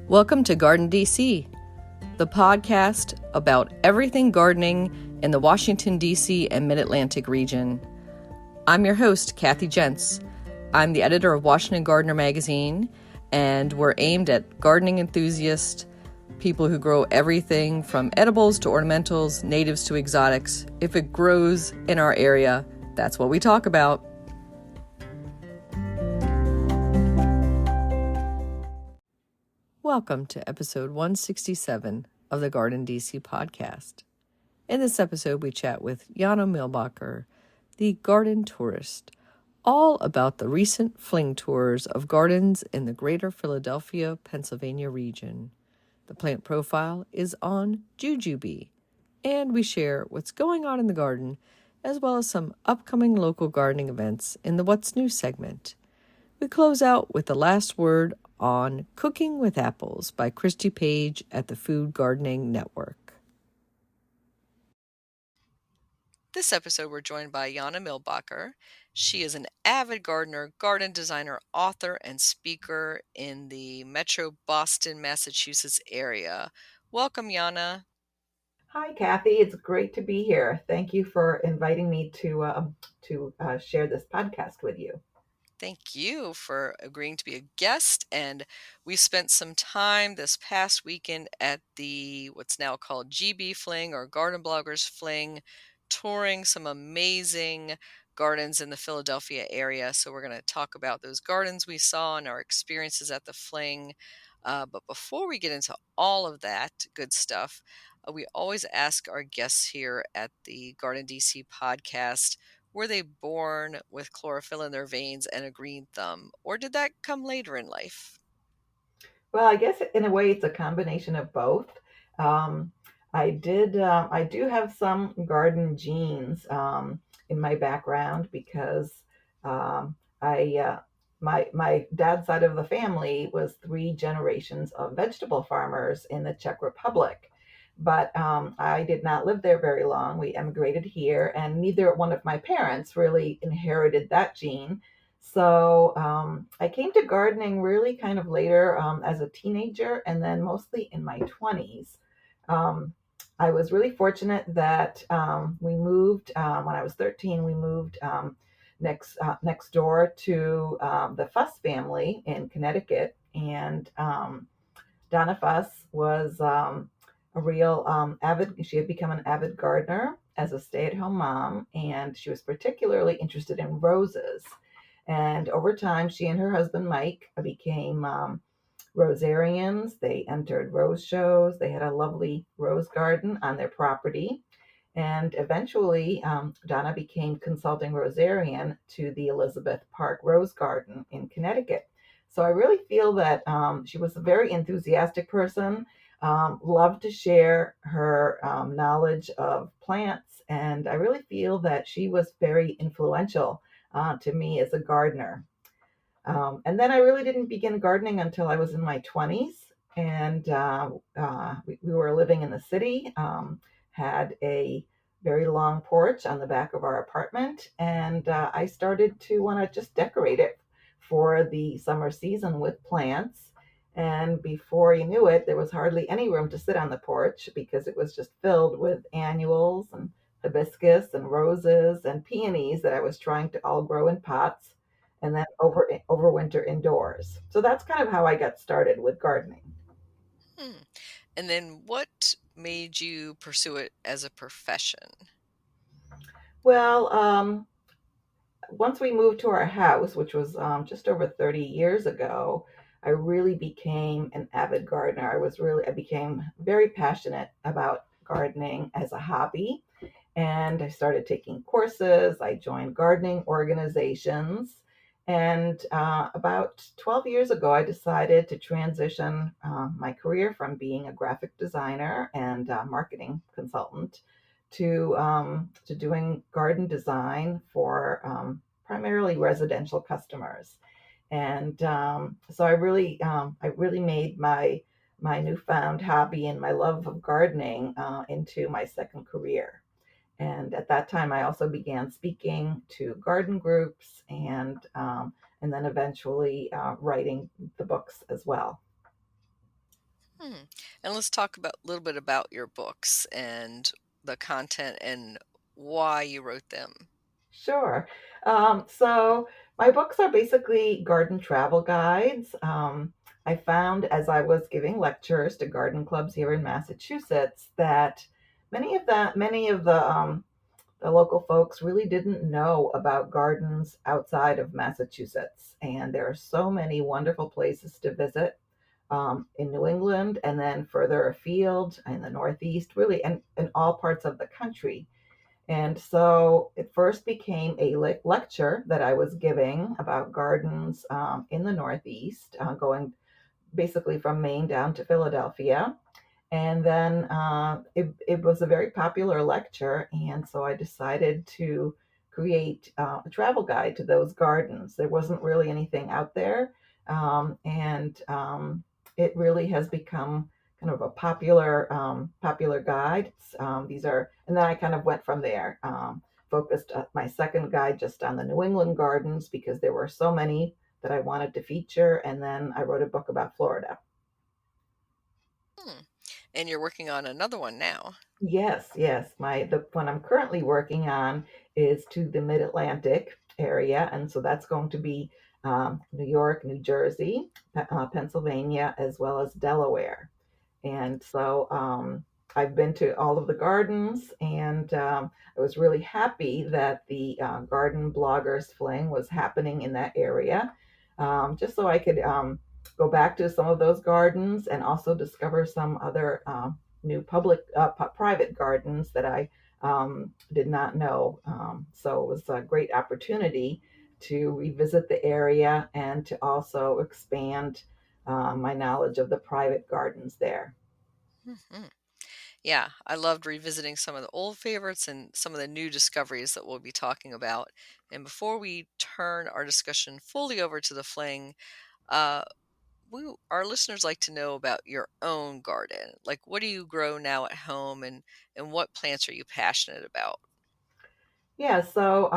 Welcome to GardenDC, the podcast about everything gardening in the Washington, D.C. and Mid-Atlantic region. I'm your host, Kathy Jentz. I'm the editor of Washington Gardener magazine, and we're aimed at gardening enthusiasts, people who grow everything from edibles to ornamentals, natives to exotics. If it grows in our area, that's what we talk about. Welcome to episode 167 of the GardenDC podcast. In this episode, we chat with Jana Milbacher, the garden tourist, all about the recent fling tours of gardens in the greater Philadelphia, Pennsylvania region. The plant profile is on jujube, and we share what's going on in the garden, as well as some upcoming local gardening events in the What's New segment. We close out with the last word on Cooking with Apples by Christy Page at the Food Gardening Network. This episode, we're joined by Jana Milbacher. She is an avid gardener, garden designer, author, and speaker in the Metro Boston, Massachusetts area. Welcome, Jana. Hi, Kathy. It's great to be here. Thank you for inviting me to share this podcast with you. Thank you for agreeing to be a guest. And we spent some time this past weekend at the what's now called GB Fling or Garden Bloggers Fling, touring some amazing gardens in the Philadelphia area. So we're going to talk about those gardens we saw and our experiences at the Fling. But before we get into all of that good stuff, we always ask our guests here at the GardenDC podcast, were they born with chlorophyll in their veins and a green thumb, or did that come later in life? Well, I guess in a way it's a combination of both. I do have some garden genes in my background because my dad's side of the family was three generations of vegetable farmers in the Czech Republic. But I did not live there very long. We emigrated here, and neither one of my parents really inherited that gene. So I came to gardening really kind of later as a teenager, and then mostly in my 20s. I was really fortunate that we moved when I was 13. We moved next door to the Fuss family in Connecticut, and Donna Fuss was a real she had become an avid gardener as a stay-at-home mom, and she was particularly interested in roses. And over time, she and her husband Mike became rosarians. They entered rose shows. They had a lovely rose garden on their property. And eventually, Donna became consulting rosarian to the Elizabeth Park Rose Garden in Connecticut. So I really feel that she was a very enthusiastic person, loved to share her knowledge of plants, and I really feel that she was very influential to me as a gardener. And then I really didn't begin gardening until I was in my 20s, and we were living in the city, had a very long porch on the back of our apartment, and I started to want to just decorate it for the summer season with plants. And before you knew it, there was hardly any room to sit on the porch because it was just filled with annuals and hibiscus and roses and peonies that I was trying to all grow in pots and then overwinter indoors. So that's kind of how I got started with gardening. And then what made you pursue it as a profession? Well, once we moved to our house, which was just over 30 years ago, I really became an avid gardener. I became very passionate about gardening as a hobby, and I started taking courses. I joined gardening organizations, and about 12 years ago, I decided to transition my career from being a graphic designer and marketing consultant to doing garden design for primarily residential customers. And so I really made my newfound hobby and my love of gardening into my second career. And at that time, I also began speaking to garden groups and then eventually writing the books as well. Hmm. And let's talk about a little bit about your books and the content and why you wrote them. Sure. So my books are basically garden travel guides. I found as I was giving lectures to garden clubs here in Massachusetts that many of the local folks really didn't know about gardens outside of Massachusetts, and there are so many wonderful places to visit in New England, and then further afield in the Northeast, really, and in all parts of the country. And so it first became a lecture that I was giving about gardens in the Northeast, going basically from Maine down to Philadelphia. And then it was a very popular lecture. And so I decided to create a travel guide to those gardens. There wasn't really anything out there. And it really has become kind of a popular guide. And then I kind of went from there. Focused my second guide just on the New England gardens because there were so many that I wanted to feature. And then I wrote a book about Florida. Hmm. And you're working on another one now. Yes, yes. The one I'm currently working on is to the Mid-Atlantic area, and so that's going to be New York, New Jersey, Pennsylvania, as well as Delaware. And so I've been to all of the gardens, and I was really happy that the Garden Bloggers Fling was happening in that area, just so I could go back to some of those gardens and also discover some other new private gardens that I did not know. So it was a great opportunity to revisit the area and to also expand my knowledge of the private gardens there. Mhm. Yeah, I loved revisiting some of the old favorites and some of the new discoveries that we'll be talking about. And before we turn our discussion fully over to the fling, uh, our listeners like to know about your own garden. Like, what do you grow now at home, and what plants are you passionate about? Yeah, so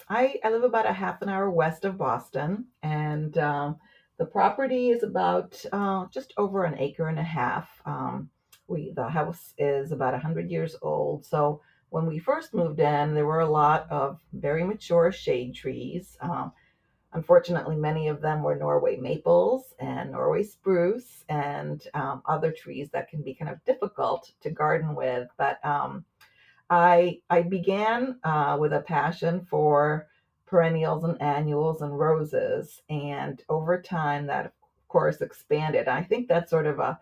I live about a half an hour west of Boston, and the property is about just over an acre and a half. The house is about 100 years old. So when we first moved in, there were a lot of very mature shade trees. Unfortunately, many of them were Norway maples and Norway spruce and other trees that can be kind of difficult to garden with. But I began with a passion for perennials and annuals and roses, and over time that of course expanded. I think that's sort of a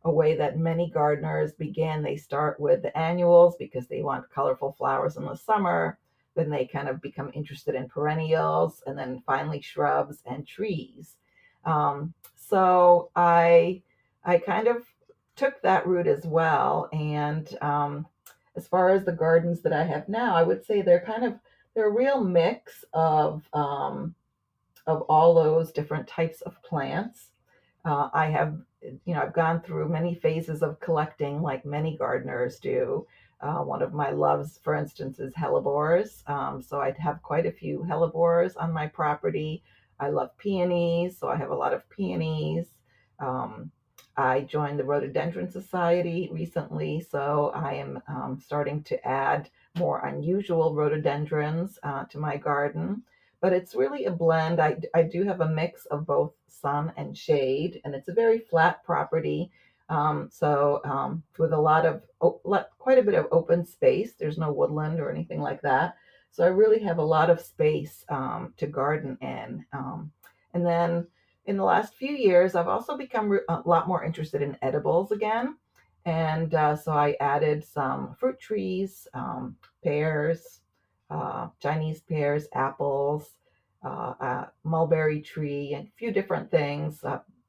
way that many gardeners begin. They start with the annuals because they want colorful flowers in the summer. Then they kind of become interested in perennials, and then finally shrubs and trees. So I kind of took that route as well, and as far as the gardens that I have now, I would say they're a real mix of all those different types of plants. I have, I've gone through many phases of collecting, like many gardeners do. One of my loves, for instance, is hellebores. So I have quite a few hellebores on my property. I love peonies, so I have a lot of peonies. Um, I joined the Rhododendron Society recently, so I am starting to add more unusual rhododendrons to my garden. But it's really a blend. I do have a mix of both sun and shade, and it's a very flat property. With a lot of quite a bit of open space, there's no woodland or anything like that. So I really have a lot of space to garden in. And then in the last few years, I've also become a lot more interested in edibles again. And so I added some fruit trees, pears, Chinese pears, apples, mulberry tree, and a few different things,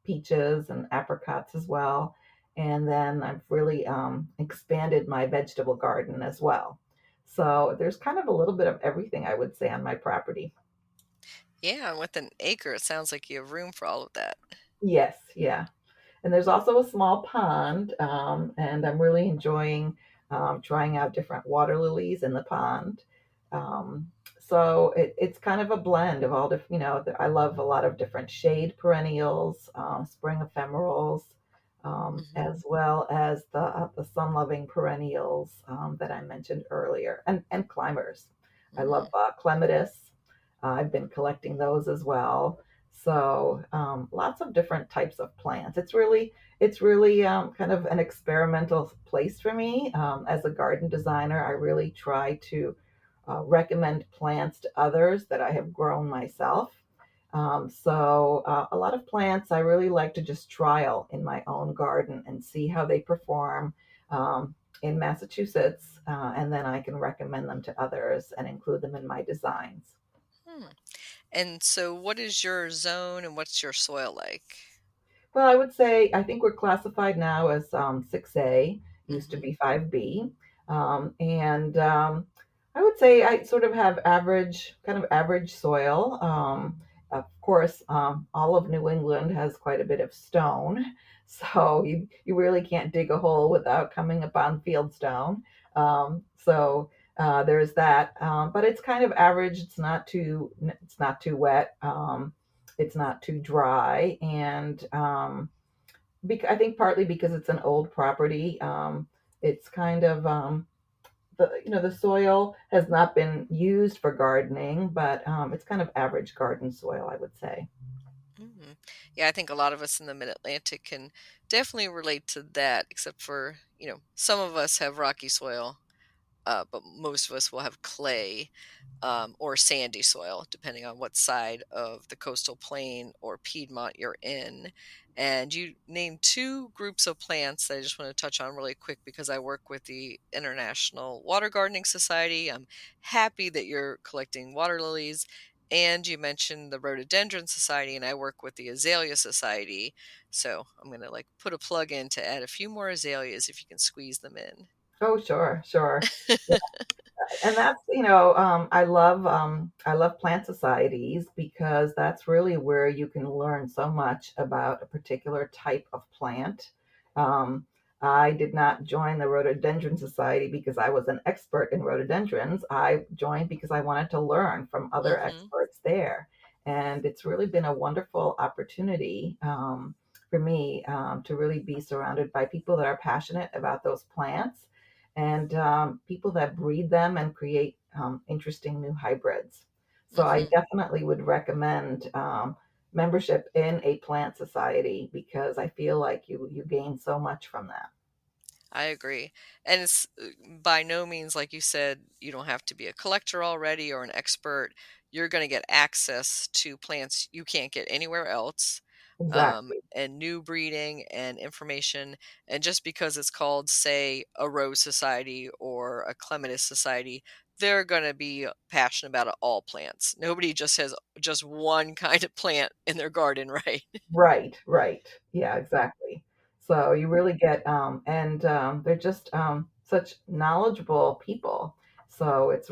peaches and apricots as well. And then I've really expanded my vegetable garden as well. So there's kind of a little bit of everything, I would say, on my property. Yeah, and with an acre, it sounds like you have room for all of that. Yes, yeah. And there's also a small pond, and I'm really enjoying trying out different water lilies in the pond. It's kind of a blend of all different, I love a lot of different shade perennials, spring ephemerals, Mhm. as well as the sun-loving perennials that I mentioned earlier, and climbers. I love Mm. clematis. I've been collecting those as well. So lots of different types of plants. It's really kind of an experimental place for me. As a garden designer, I really try to recommend plants to others that I have grown myself. So a lot of plants I really like to just trial in my own garden and see how they perform in Massachusetts, and then I can recommend them to others and include them in my designs. Hmm. And so what is your zone and what's your soil like? Well, I would say I think we're classified now as 6A, used to Mhm. be 5B. And I would say I sort of have average, kind of average soil. Of course, all of New England has quite a bit of stone. So you really can't dig a hole without coming upon fieldstone. So there's that. But it's kind of average. It's not too wet. It's not too dry, and I think partly because it's an old property, it's kind of the soil has not been used for gardening, but it's kind of average garden soil, I would say. Mhm. Yeah, I think a lot of us in the Mid-Atlantic can definitely relate to that, except for, some of us have rocky soil, but most of us will have clay or sandy soil, depending on what side of the coastal plain or Piedmont you're in. And you named two groups of plants that I just want to touch on really quick because I work with the International Water Gardening Society. I'm happy that you're collecting water lilies. And you mentioned the Rhododendron Society, and I work with the Azalea Society. So I'm going to like put a plug in to add a few more azaleas if you can squeeze them in. Oh, sure, sure. And that's I love plant societies because that's really where you can learn so much about a particular type of plant. I did not join the rhododendron society because I was an expert in rhododendrons. I joined because I wanted to learn from other Hmm. experts there, and it's really been a wonderful opportunity for me to really be surrounded by people that are passionate about those plants, and people that breed them and create interesting new hybrids. So I Hmm. definitely would recommend membership in a plant society because I feel like you gain so much from that. I agree. And it's by no means, like you said, you don't have to be a collector already or an expert. You're going to get access to plants you can't get anywhere else, Exactly. and new breeding and information. And just because it's called, say, a Rose Society or a Clematis Society, they're going to be passionate about all plants. Nobody just has just one kind of plant in their garden, right? Right, right. Yeah, exactly. So you really get, and they're just such knowledgeable people. So it's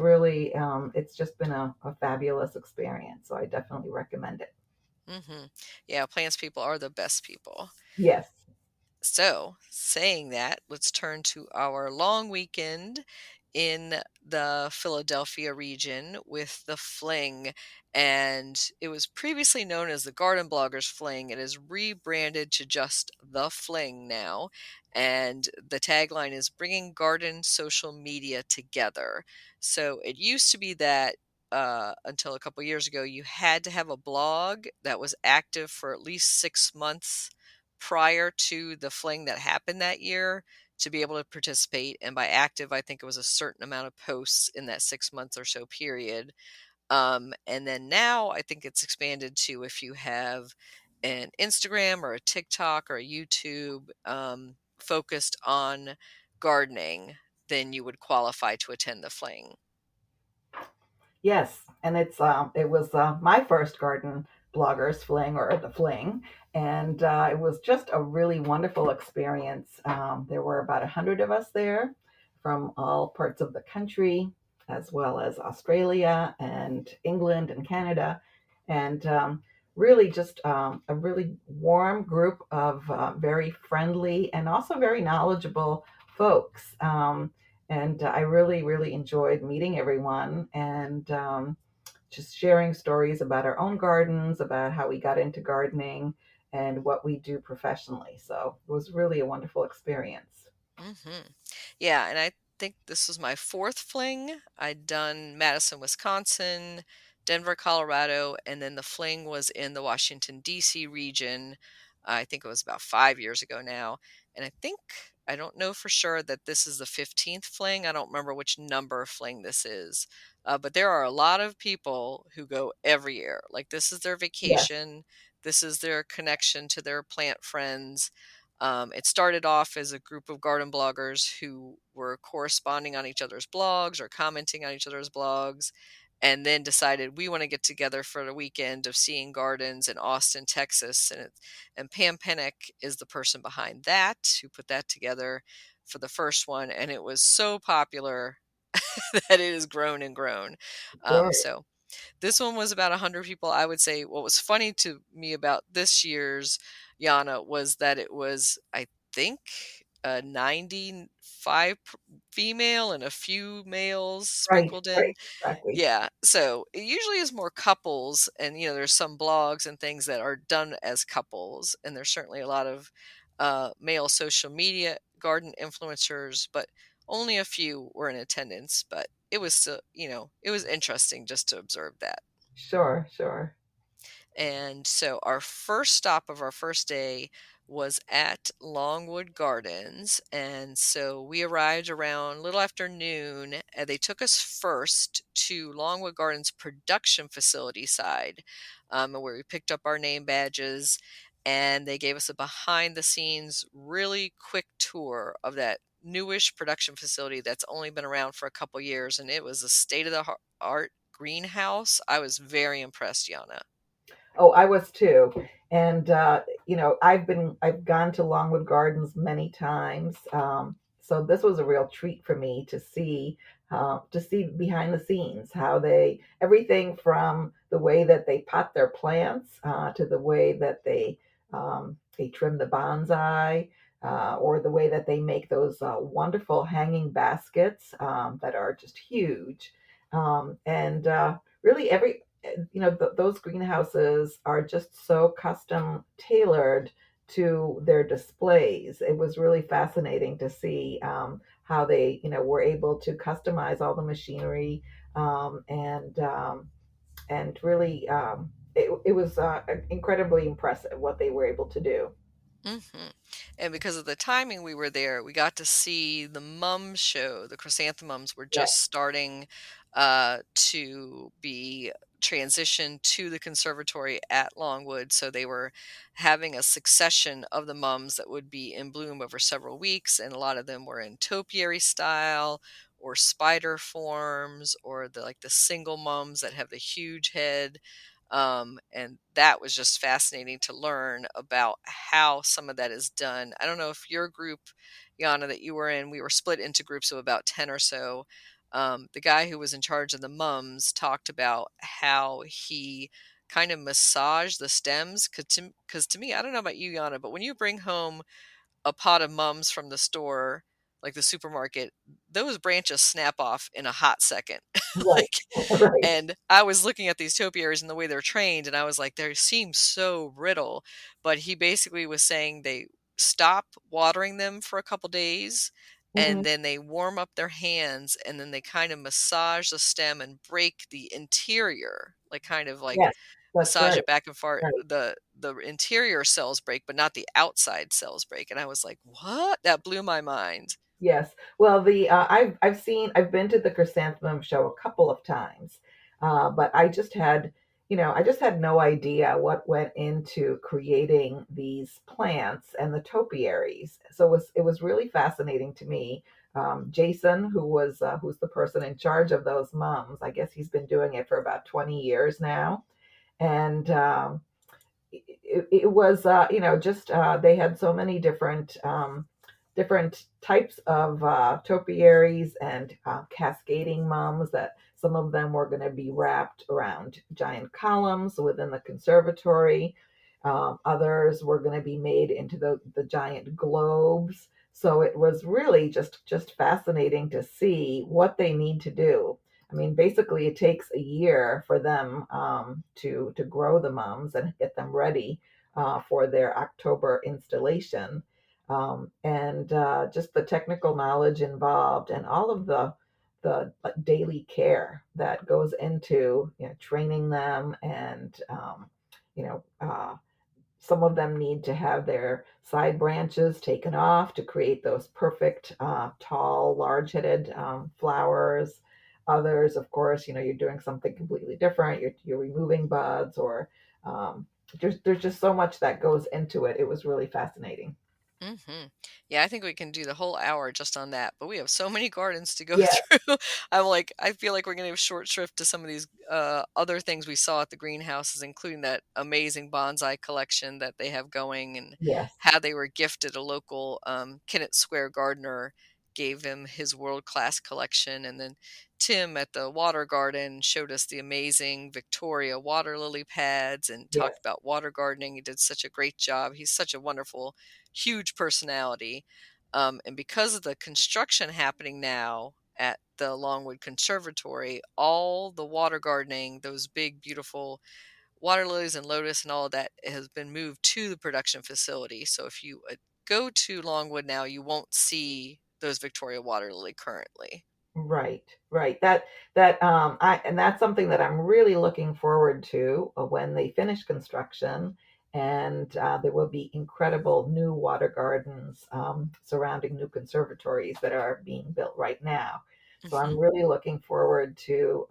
just been a fabulous experience. So I definitely recommend it. Hmm. Yeah, plants people are the best people. Yes. So, saying that, let's turn to our long weekend in the Philadelphia region with the Fling. And it was previously known as the Garden Bloggers Fling. It is rebranded to just the Fling now. And the tagline is bringing garden social media together. So it used to be that until a couple years ago, you had to have a blog that was active for at least 6 months prior to the fling that happened that year to be able to participate. And by active, I think it was a certain amount of posts in that 6 months or so period. And then now I think it's expanded to if you have an Instagram or a TikTok or a YouTube focused on gardening, then you would qualify to attend the fling. Yes, and it was my first garden bloggers fling, or the fling, and it was just a really wonderful experience. There were about 100 of us there from all parts of the country, as well as Australia and England and Canada, and really just a really warm group of very friendly and also very knowledgeable folks. And I really, really enjoyed meeting everyone and just sharing stories about our own gardens, about how we got into gardening, and what we do professionally. So it was really a wonderful experience. Hmm. Yeah, and I think this was my fourth fling. I'd done Madison, Wisconsin, Denver, Colorado, and then the fling was in the Washington, D.C. region. I think it was about 5 years ago now. And I don't know for sure that this is the 15th fling. I don't remember which number fling this is. But there are a lot of people who go every year. Like, this is their Yes, vacation, this is their connection to their plant friends. It started off as a group of garden bloggers who were corresponding on each other's blogs or commenting on each other's blogs, and then decided we want to get together for the weekend of seeing gardens in Austin, Texas. And Pam Pennick is the person behind that, who put that together for the first one. And it was so popular that it has grown and grown. sure. So this one was about 100 people. I would say what was funny to me about this year's Jana was that it was, I think, 95 female and a few males Right, sprinkled right, in. exactly. Yeah, so it usually is more couples, and there's some blogs and things that are done as couples, and there's certainly a lot of male social media garden influencers, but only a few were in attendance. But it was still, it was interesting just to observe that. Sure, sure. And so our first stop of our first day was at Longwood Gardens. And so we arrived around a little after noon. And they took us first to Longwood Gardens production facility side, where we picked up our name badges. And they gave us a behind the scenes, really quick tour of that newish production facility that's only been around for a couple years. And it was a state of the art greenhouse. I was very impressed, Yana. Oh, I was too. And I've gone to Longwood Gardens many times. So this was a real treat for me to see behind the scenes how they everything from the way that they pot their plants to the way that they trim the bonsai. Or the way that they make those wonderful hanging baskets that are just huge, and really those greenhouses are just so custom tailored to their displays. It was really fascinating to see how they were able to customize all the machinery, and really it was incredibly impressive what they were able to do. Mhm. And because of the timing we were there, we got to see the mum show. The chrysanthemums were Yeah. just starting to be transitioned to the conservatory at Longwood. So they were having a succession of the mums that would be in bloom over several weeks. And a lot of them were in topiary style or spider forms, or the single mums that have the huge head. And that was just fascinating to learn about how some of that is done. I don't know if your group, Yana, that you were in, we were split into groups of about 10 or so. The guy who was in charge of the mums talked about how he kind of massaged the stems. Because to me, I don't know about you, Yana, but when you bring home a pot of mums from the store, like the supermarket, those branches snap off in a hot second. Right. like Right. and I was looking at these topiaries and the way they're trained, and I was like, they seem so brittle. But he basically was saying they stop watering them for a couple days, Hmm. and then they warm up their hands, and then they kind of massage the stem and break the interior, like kind of like Yes, that's massage right. it back and forth. Right. The interior cells break, but not the outside cells break. And I was like, what? That blew my mind. Yes. Well, the I've been to the chrysanthemum show a couple of times, but I just had no idea what went into creating these plants and the topiaries. So it was really fascinating to me. Jason, who's the person in charge of those mums, I guess he's been doing it for about 20 years now, and it was just they had so many different types of topiaries and cascading mums that some of them were going to be wrapped around giant columns within the conservatory. Others were going to be made into the giant globes. So it was really just fascinating to see what they need to do. I mean, basically, it takes a year for them to grow the mums and get them ready for their October installation. And just the technical knowledge involved and all of the like, daily care that goes into training them and you know some of them need to have their side branches taken off to create those perfect, tall, large-headed flowers. Others, of course, you're doing something completely different. You're removing buds, or there's just so much that goes into it. It was really fascinating. Yeah, I think we can do the whole hour just on that, but we have so many gardens to go Yeah, through. I'm like, I feel like we're gonna have short shrift to some of these other things we saw at the greenhouses, including that amazing bonsai collection that they have going, and yes, how they were gifted. A local Kennett Square gardener gave him his world-class collection, and then Tim at the water garden showed us the amazing Victoria water lily pads and yes, talked about water gardening. He did such a great job. He's such a wonderful, huge personality. And because of the construction happening now at the Longwood Conservatory, all the water gardening, those big, beautiful water lilies and lotus and all of that, has been moved to the production facility. So if you go to Longwood now, you won't see those Victoria water lily currently. right, right. And that's something that I'm really looking forward to when they finish construction, and there will be incredible new water gardens surrounding new conservatories that are being built right now. So I'm Hmm. really looking forward to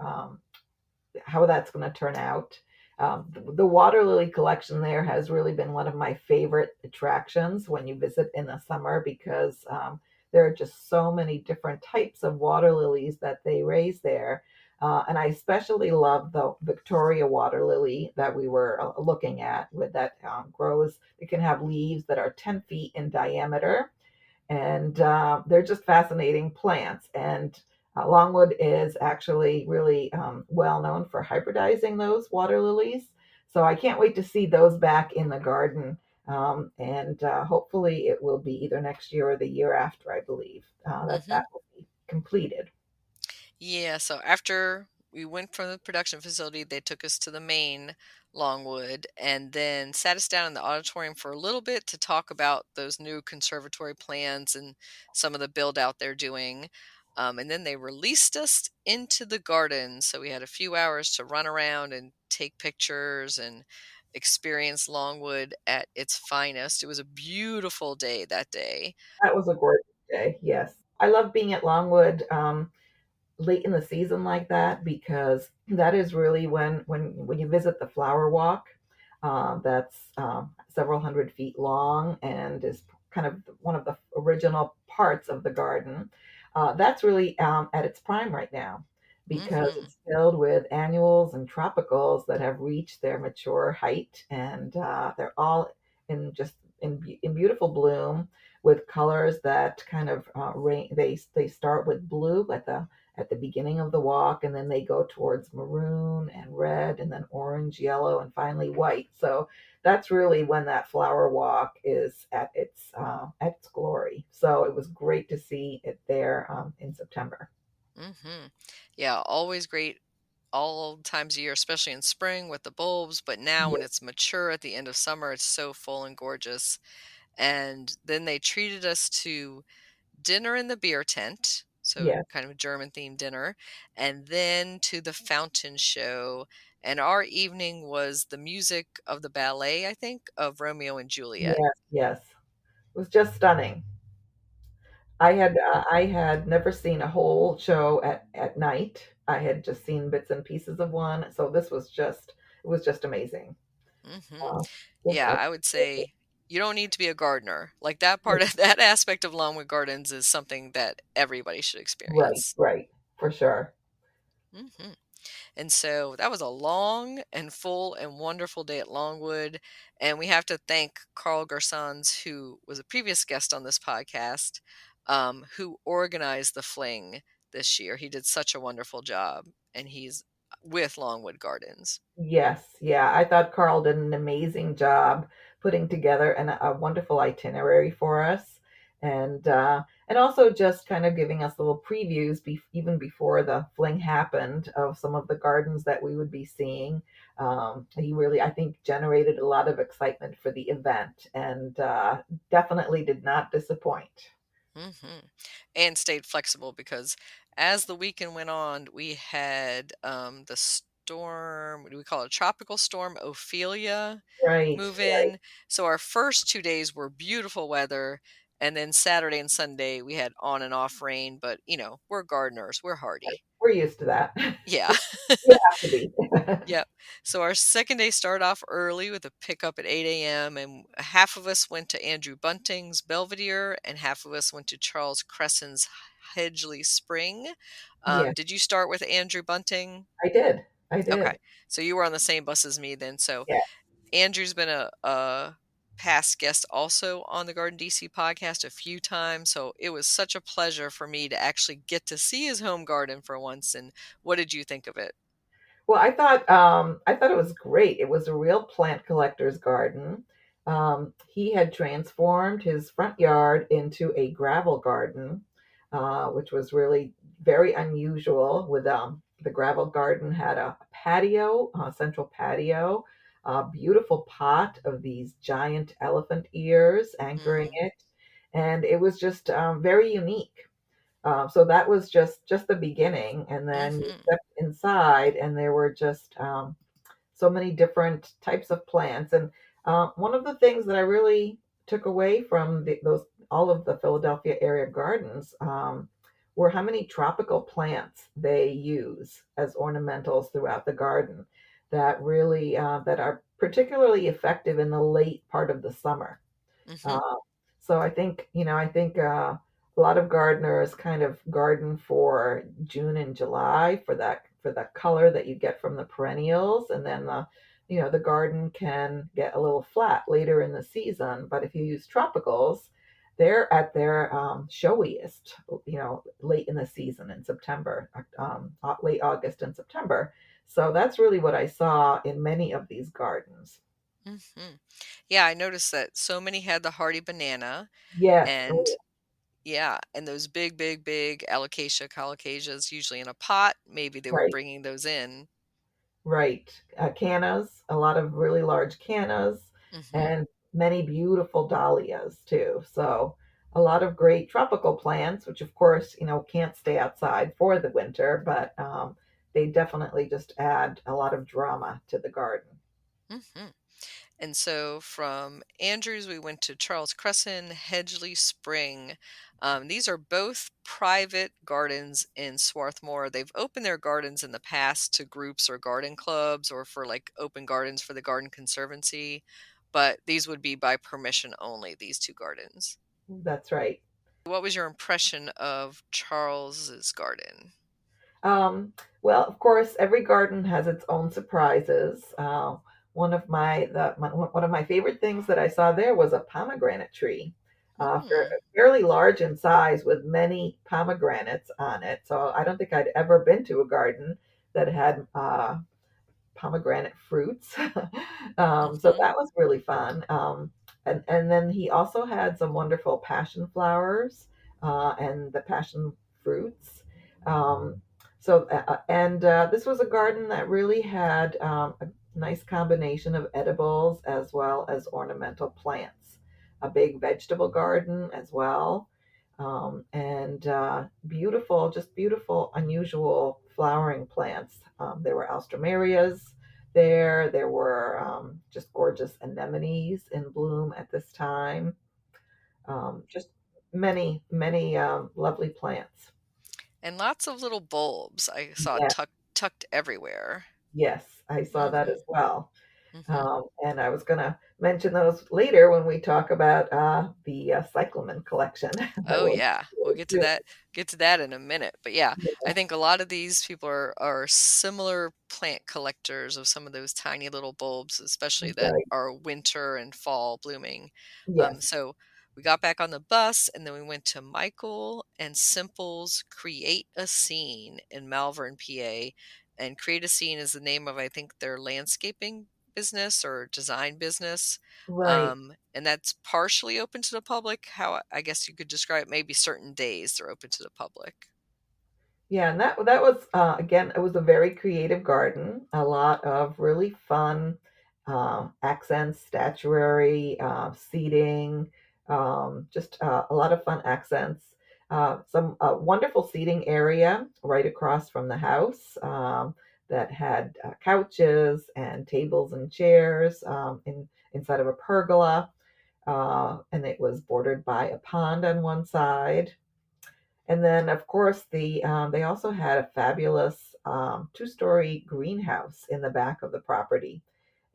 how that's going to turn out. The water lily collection there has really been one of my favorite attractions when you visit in the summer, because there are just so many different types of water lilies that they raise there. And I especially love the Victoria water lily that we were looking at, with that grows. It can have leaves that are 10 feet in diameter, and they're just fascinating plants. And Longwood is actually really well known for hybridizing those water lilies. So I can't wait to see those back in the garden. And hopefully it will be either next year or the year after, I believe, that Hmm. will be completed. Yeah, so after we went from the production facility, they took us to the main Longwood and then sat us down in the auditorium for a little bit to talk about those new conservatory plans and some of the build out they're doing. And then they released us into the garden. So we had a few hours to run around and take pictures and experience Longwood at its finest. It was a beautiful day that day. That was a gorgeous day. Yes. I love being at Longwood. Late in the season like that, because that is really when you visit the flower walk, that's several hundred feet long and is kind of one of the original parts of the garden. That's really at its prime right now, because Hmm. it's filled with annuals and tropicals that have reached their mature height, and they're all in just in beautiful bloom, with colors that kind of they start with blue at the beginning of the walk, and then they go towards maroon and red, and then orange, yellow, and finally white. So that's really when that flower walk is at its glory. So it was great to see it there in September. Hmm. Yeah, always great all times of year, especially in spring with the bulbs. But now when Yeah, it's mature at the end of summer, it's so full and gorgeous. And then they treated us to dinner in the beer tent. So yeah, kind of a German themed dinner, and then to the fountain show. And our evening was the music of the ballet, I think, of Romeo and Juliet. yes, yes. It was just stunning. I had never seen a whole show at night. I had just seen bits and pieces of one. So this was just it was just amazing. Hmm. Uh, just Yeah, a, I would say you don't need to be a gardener. Like that part of that aspect of Longwood Gardens is something that everybody should right, experience. right, for sure. Hmm. And so that was a long and full and wonderful day at Longwood. And we have to thank Carl Gercens, who was a previous guest on this podcast, who organized the fling this year. He did such a wonderful job, and he's with Longwood Gardens. Yes, yeah. I thought Carl did an amazing job putting together a wonderful itinerary for us. And and also just kind of giving us little previews even before the fling happened of some of the gardens that we would be seeing. He really, I think, generated a lot of excitement for the event, and definitely did not disappoint. Hmm. And stayed flexible because as the weekend went on, we had the storm, what do we call it? Tropical storm Ophelia Right, move right. in. So our first 2 days were beautiful weather. And then Saturday and Sunday, we had on and off rain. But, we're gardeners, we're hardy. We're used to that. Yeah. You have to be. Yep. So our second day started off early with a pickup at 8 a.m. and half of us went to Andrew Bunting's Belvedere and half of us went to Charles Crescen's Hedgley Spring. Yeah, Did you start with Andrew Bunting? I did. I Okay. did. So you were on the same bus as me then. So Yeah. Andrew's been a past guest also on the Garden DC podcast a few times. So it was such a pleasure for me to actually get to see his home garden for once. And what did you think of it? Well, I thought it was great. It was a real plant collector's garden. He had transformed his front yard into a gravel garden, which was really very unusual. With the gravel garden had a patio, a central patio, a beautiful pot of these giant elephant ears anchoring Mm-hmm. it, and it was just very unique. So that was just the beginning, and then you Mm-hmm. stepped inside, and there were just so many different types of plants. And one of the things that I really took away from those all of the Philadelphia area gardens were how many tropical plants they use as ornamentals throughout the garden that really that are particularly effective in the late part of the summer. Mm-hmm. Uh, so I think a lot of gardeners kind of garden for June and July for that color that you get from the perennials, and then the garden can get a little flat later in the season. But if you use tropicals, they're at their showiest, late in the season in September, late August and September. So that's really what I saw in many of these gardens. Hmm. Yeah, I noticed that so many had the hardy banana Yes. and Oh, yeah, and those big, big, big colocasias usually in a pot. Maybe they were right. bringing those in. Right. Cannas, a lot of really large cannas, Hmm. and many beautiful dahlias too. So a lot of great tropical plants, which of course, can't stay outside for the winter, but they definitely just add a lot of drama to the garden. Hmm. And so from Andrews, we went to Charles Crescent, Hedgley Spring. These are both private gardens in Swarthmore. They've opened their gardens in the past to groups or garden clubs or for like open gardens for the Garden Conservancy, but these would be by permission only, these two gardens. That's right. What was your impression of Charles's garden? Um, well, of course, every garden has its own surprises. One of my favorite things that I saw there was a pomegranate tree, Hmm. fairly large in size, with many pomegranates on it. So I don't think I'd ever been to a garden that had pomegranate fruits. So Hmm. that was really fun. And then he also had some wonderful passion flowers and the passion fruits. Um, this was a garden that really had a nice combination of edibles as well as ornamental plants. A big vegetable garden as well, and just beautiful, unusual flowering plants. There were alströmerias there. There were just gorgeous anemones in bloom at this time. Just many, many lovely plants. And lots of little bulbs I saw Yeah, tucked everywhere. yes, I saw that Hmm. as well. Hmm. And I was going to mention those later when we talk about the cyclamen collection. That Oh was yeah, we'll really good. get to that in a minute. But yeah, Yeah, I think a lot of these people are similar plant collectors of some of those tiny little bulbs, especially that right. are winter and fall blooming. Yes. So we got back on the bus and then we went to Michael and Simple's Create a Scene in Malvern, PA. And Create a Scene is the name of I think their landscaping business or design business. Right. And that's partially open to the public. How I guess you could describe maybe certain days they're open to the public. Yeah, and that was again, it was a very creative garden. A lot of really fun accents, statuary, seating, just a lot of fun accents. Some wonderful seating area right across from the house that had couches and tables and chairs inside of a pergola, and it was bordered by a pond on one side. And then, of course, they also had a fabulous two-story greenhouse in the back of the property,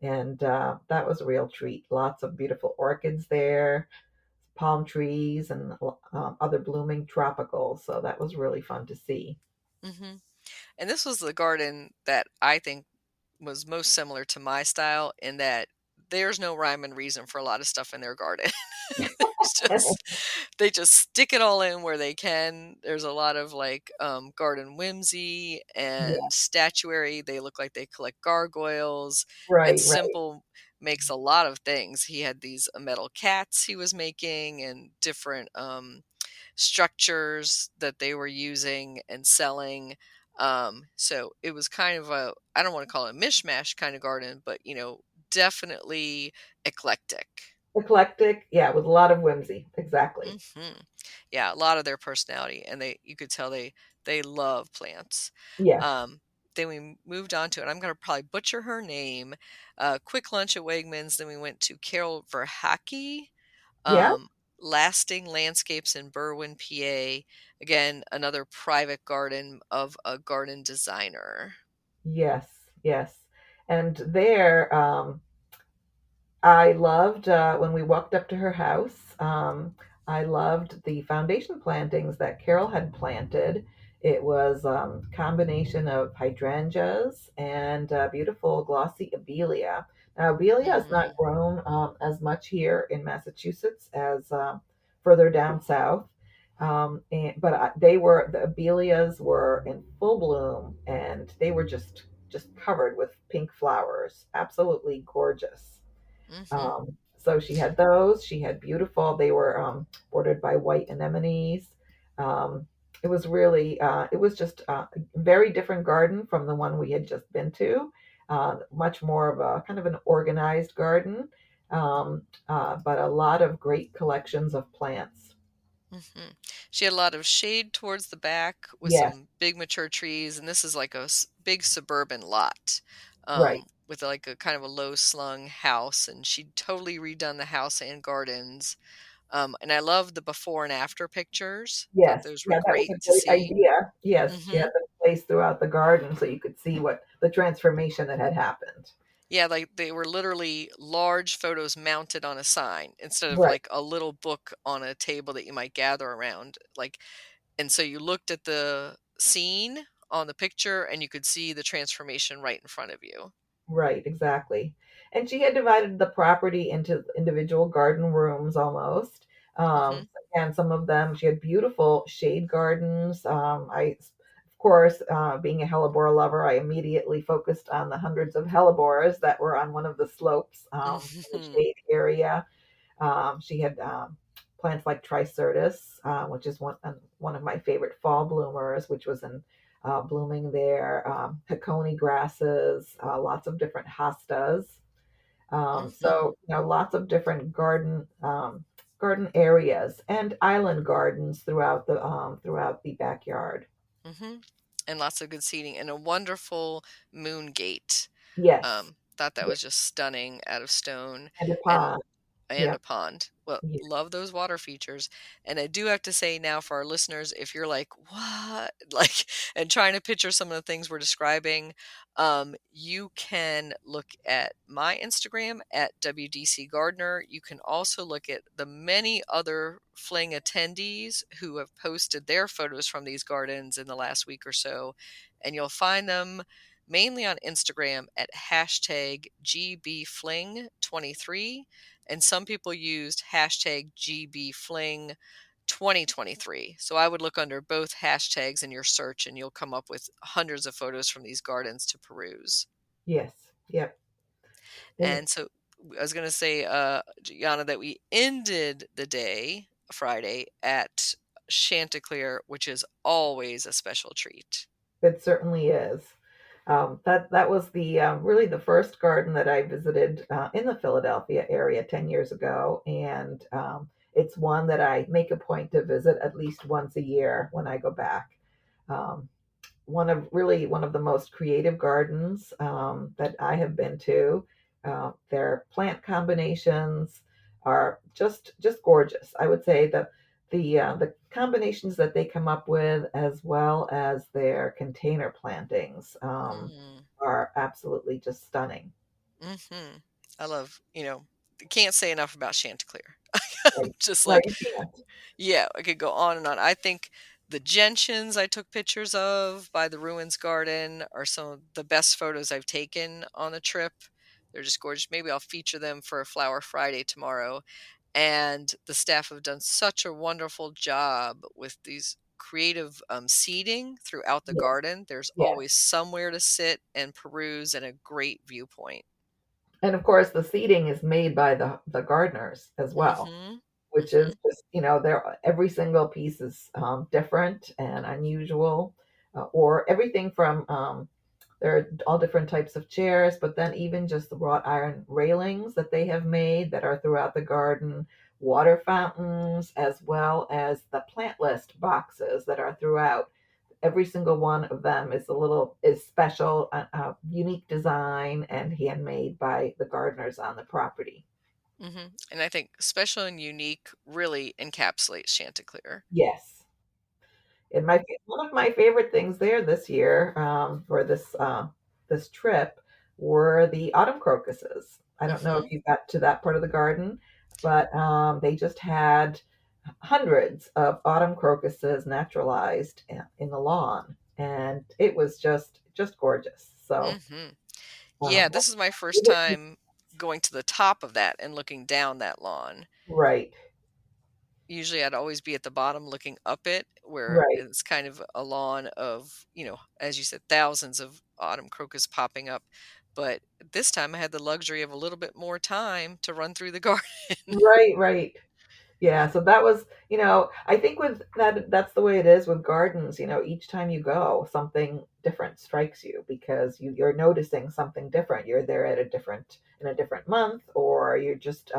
and that was a real treat. Lots of beautiful orchids there, palm trees, and other blooming tropicals. So that was really fun to see. Hmm. And this was the garden that I think was most similar to my style in that there's no rhyme and reason for a lot of stuff in their garden. There's just they just stick it all in where they can. There's a lot of like garden whimsy Yeah, and statuary. They look like they collect gargoyles. And right, right. Simple makes a lot of things. He had these metal cats he was making and different structures that they were using and selling. So it was kind of a, I don't want to call it a mishmash kind of garden, but definitely eclectic. Eclectic, yeah, with a lot of whimsy. Exactly. Hmm. Yeah, a lot of their personality, and you could tell they love plants. Yes. Um, then we moved on to, and I'm going to probably butcher her name. Quick lunch at Wegmans. Then we went to Carol Verhacke, Yeah. um, Lasting Landscapes in Berwyn, PA. Again, another private garden of a garden designer. Yes. Yes. And there, I loved when we walked up to her house. I loved the foundation plantings that Carol had planted. It was combination of hydrangeas and beautiful glossy abelia. Now, abelia is not Mm, grown as much here in Massachusetts as further down south. But the abelias were in full bloom, and they were just covered with pink flowers. Absolutely gorgeous. mm-hmm, So she had those. She had beautiful. They were bordered by white anemones. Um, it was really, it was just a very different garden from the one we had just been to. Much more of a kind of an organized garden, but a lot of great collections of plants. mm-hmm. She had a lot of shade towards the back with Yes, some big mature trees, and this is like a big suburban lot, right. with like a kind of a low slung house, and she'd totally redone the house and gardens. And I love the before and after pictures. Thought Yes, those were yeah, that was great a to great see. idea. Yes, she Hmm. had them placed throughout the garden so you could see what the transformation that had happened. Yeah, like they were literally large photos mounted on a sign instead of Right. like a little book on a table that you might gather around. Like, and so you looked at the scene on the picture and you could see the transformation right in front of you. Right, exactly. And she had divided the property into individual garden rooms almost. Hmm. And some of them, she had beautiful shade gardens. Of course, being a hellebore lover, I immediately focused on the hundreds of hellebores that were on one of the slopes in the Hmm. shade area. She had plants like Tricertus, which is one of my favorite fall bloomers, which was in blooming there. Hecone grasses, lots of different hostas. Hmm. So lots of different garden areas and island gardens throughout the backyard. Hmm. And lots of good seating and a wonderful moon gate. Yes, Thought that yeah, was just stunning out of stone. and a And pond. And Yeah, a pond. Well, yeah, love those water features. And I do have to say now for our listeners, if you're like, what? Like, and trying to picture some of the things we're describing, you can look at my Instagram at WDC Gardener. You can also look at the many other Fling attendees who have posted their photos from these gardens in the last week or so. And you'll find them mainly on Instagram at hashtag GBFling23, and some people used hashtag GBFling 2023. So I would look under both hashtags in your search and you'll come up with hundreds of photos from these gardens to peruse. yes, yep. And And so I was going to say, Jana, that we ended the day Friday at Chanticleer, which is always a special treat. it certainly is. That was the really the first garden that I visited in the Philadelphia area 10 years ago, and it's one that I make a point to visit at least once a year when I go back. Um, one of the most creative gardens that I have been to. Their plant combinations are just gorgeous. I would say the combinations that they come up with, as well as their container plantings, Mm. are absolutely just stunning. Hmm. I love, can't say enough about Chanticleer. Right, Just right. like, You can't. yeah, I could go on and on. I think the gentians I took pictures of by the Ruins Garden are some of the best photos I've taken on a trip. They're just gorgeous. Maybe I'll feature them for a Flower Friday tomorrow. And the staff have done such a wonderful job with these creative seating throughout the Yes, garden. There's yes. always somewhere to sit and peruse and a great viewpoint. And of course, the seating is made by the gardeners as well, Mhm. which is Mhm. just, they're every single piece is different and unusual, or everything from there are all different types of chairs, but then even just the wrought iron railings that they have made that are throughout the garden, water fountains, as well as the plant list boxes that are throughout. Every single one of them is special, unique design, and handmade by the gardeners on the property. Mhm. And I think special and unique really encapsulates Chanticleer. Yes. And one of my favorite things there this year, for this trip, were the autumn crocuses. I don't know if Mhm. you got to that part of the garden, but they just had hundreds of autumn crocuses naturalized in the lawn, and it was just gorgeous. So, Mhm. um, Yeah, this is my first favorite- time going to the top of that and looking down that lawn. right, Usually I'd always be at the bottom looking up it, where right. it's kind of a lawn of, as you said, thousands of autumn crocus popping up. But this time I had the luxury of a little bit more time to run through the garden. Right, right. Yeah, so that was, I think with that's the way it is with gardens. Each time you go, something different strikes you because you're noticing something different. You're there in a different month, or you're just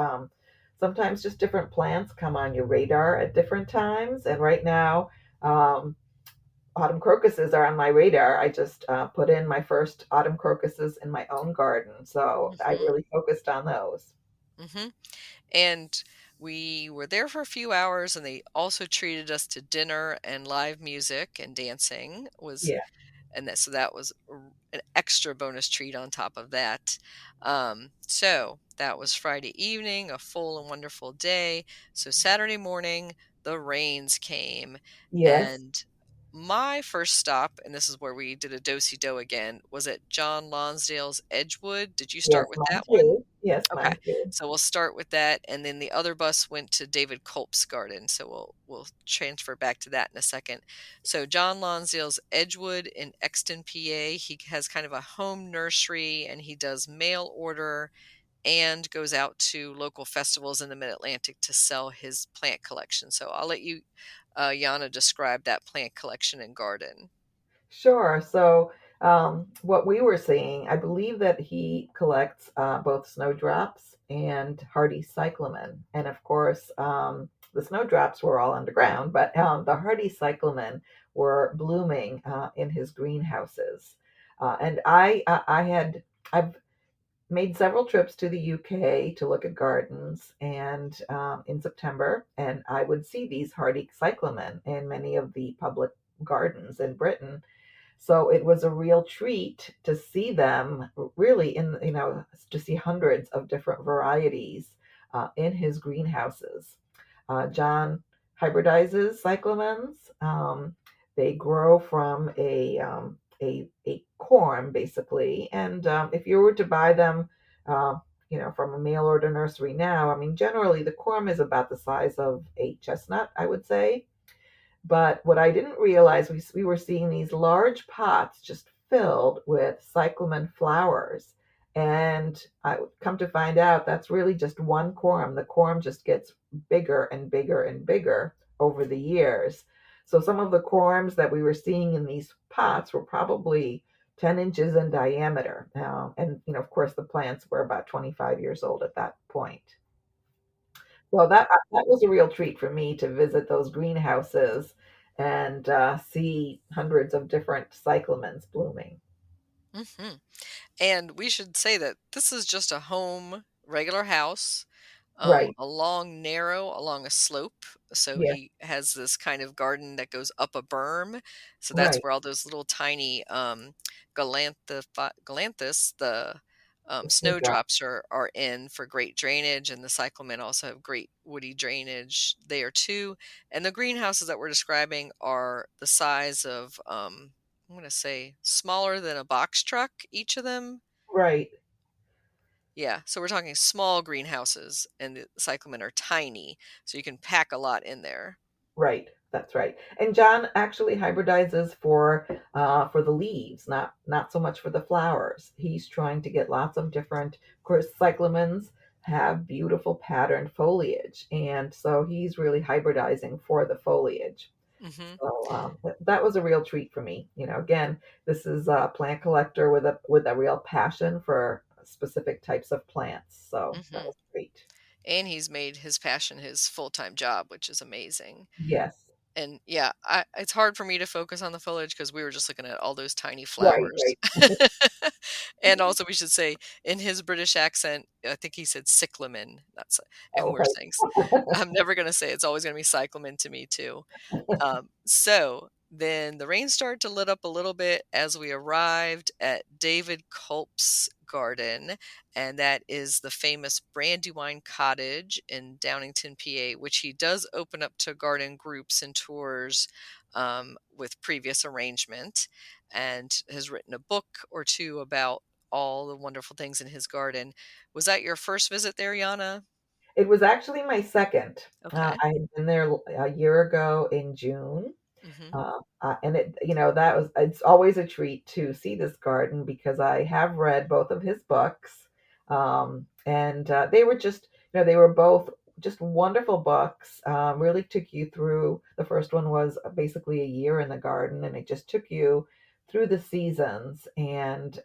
sometimes just different plants come on your radar at different times. And right now, um, autumn crocuses are on my radar. I just put in my first autumn crocuses in my own garden, so I Mhm. really focused on those. Mhm. And we were there for a few hours, and they also treated us to dinner and live music and dancing was Yeah. and that was an extra bonus treat on top of that. So that was Friday evening, a full and wonderful day. So Saturday morning, the rains came, Yes. and my first stop, and this is where we did a do-si do again, was at John Lonsdale's Edgewood. Did you Yes, start with mine that one? too. Yes, Okay. mine too. So we'll start with that, and then the other bus went to David Culp's garden. So we'll transfer back to that in a second. So John Lonsdale's Edgewood in Exton, PA. He has kind of a home nursery, and he does mail order and goes out to local festivals in the Mid Atlantic to sell his plant collection. So I'll let you, Jana, describe that plant collection and garden. Sure. So, what we were seeing, I believe that he collects both snowdrops and hardy cyclamen. And of course, the snowdrops were all underground, but the hardy cyclamen were blooming in his greenhouses. And I've made several trips to the UK to look at gardens, and in September, and I would see these hardy cyclamen in many of the public gardens in Britain. So it was a real treat to see them really to see hundreds of different varieties in his greenhouses. John hybridizes cyclamens. They grow from a corm, basically. And if you were to buy them, uh, from a mail order nursery now, I mean, generally the corm is about the size of a chestnut, I would say. But what I didn't realize, we were seeing these large pots just filled with cyclamen flowers. And I come to find out that's really just one corm. The corm just gets bigger and bigger and bigger over the years. So some of the corms that we were seeing in these pots were probably 10 inches in diameter. And, of course, the plants were about 25 years old at that point. Well, that was a real treat for me to visit those greenhouses and see hundreds of different cyclamens blooming. Mhm. And we should say that this is just a home, regular house, Right. along a slope. So Yes. he has this kind of garden that goes up a berm. So that's Right. where all those little tiny galanthus, the The snowdrop. snowdrops are in for great drainage, and the cyclamen also have great woody drainage there too. And the greenhouses that we're describing are the size of I'm gonna say smaller than a box truck, each of them. Right. Yeah, so we're talking small greenhouses, and the cyclamen are tiny, so you can pack a lot in there. Right. That's right. And John actually hybridizes for the leaves, not so much for the flowers. He's trying to get lots of different. Of course, cyclamens have beautiful patterned foliage, and so he's really hybridizing for the foliage. Mhm, So that was a real treat for me. Again, this is a plant collector with a real passion for specific types of plants. So that mhm. was great. And he's made his passion his full-time job, which is amazing. Yes. And yeah, it's hard for me to focus on the foliage because we were just looking at all those tiny Right. flowers. Right. And also, we should say, in his British accent, I think he said cyclamen, not cy and we're Okay. saying I'm never gonna say it, it's always gonna be cyclamen to me too. So then the rain started to let up a little bit as we arrived at David Culp's garden, and that is the famous Brandywine Cottage in Downingtown, PA, which he does open up to garden groups and tours with previous arrangement, and has written a book or two about all the wonderful things in his garden. Was that your first visit there, Jana? It was actually my second. Okay. I had been there a year ago in June. Hmm. And it's always a treat to see this garden because I have read both of his books. And they were they were both just wonderful books. Really took you through. The first one was basically a year in the garden, and it just took you through the seasons. And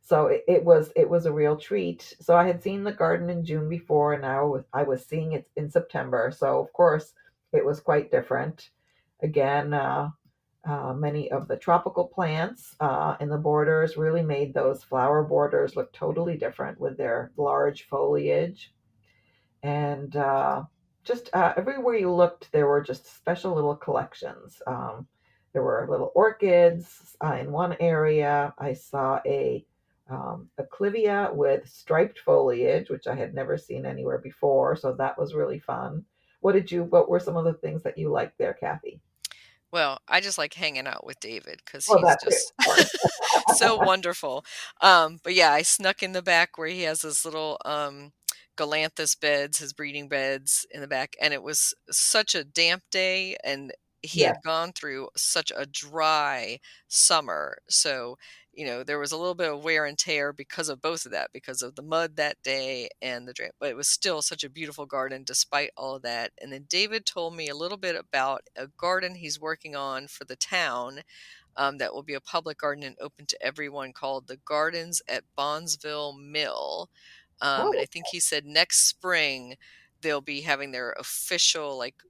so it was a real treat. So I had seen the garden in June before, and now I was seeing it in September. So of course it was quite different. Again, many of the tropical plants in the borders really made those flower borders look totally different with their large foliage. And just everywhere you looked, there were just special little collections. There were little orchids in one area. I saw a clivia with striped foliage, which I had never seen anywhere before. So that was really fun. What were some of the things that you liked there, Kathy? Well, I just like hanging out with David because Well, he's that's it, just of course. so wonderful. But yeah, I snuck in the back where he has his little Galanthus beds, his breeding beds in the back, and it was such a damp day, and he Yes, had gone through such a dry summer. So, there was a little bit of wear and tear because of both of that, because of the mud that day and the drain. But it was still such a beautiful garden despite all of that. And then David told me a little bit about a garden he's working on for the town, that will be a public garden and open to everyone, called the Gardens at Bondsville Mill. And oh, I think he said next spring they'll be having their official, like,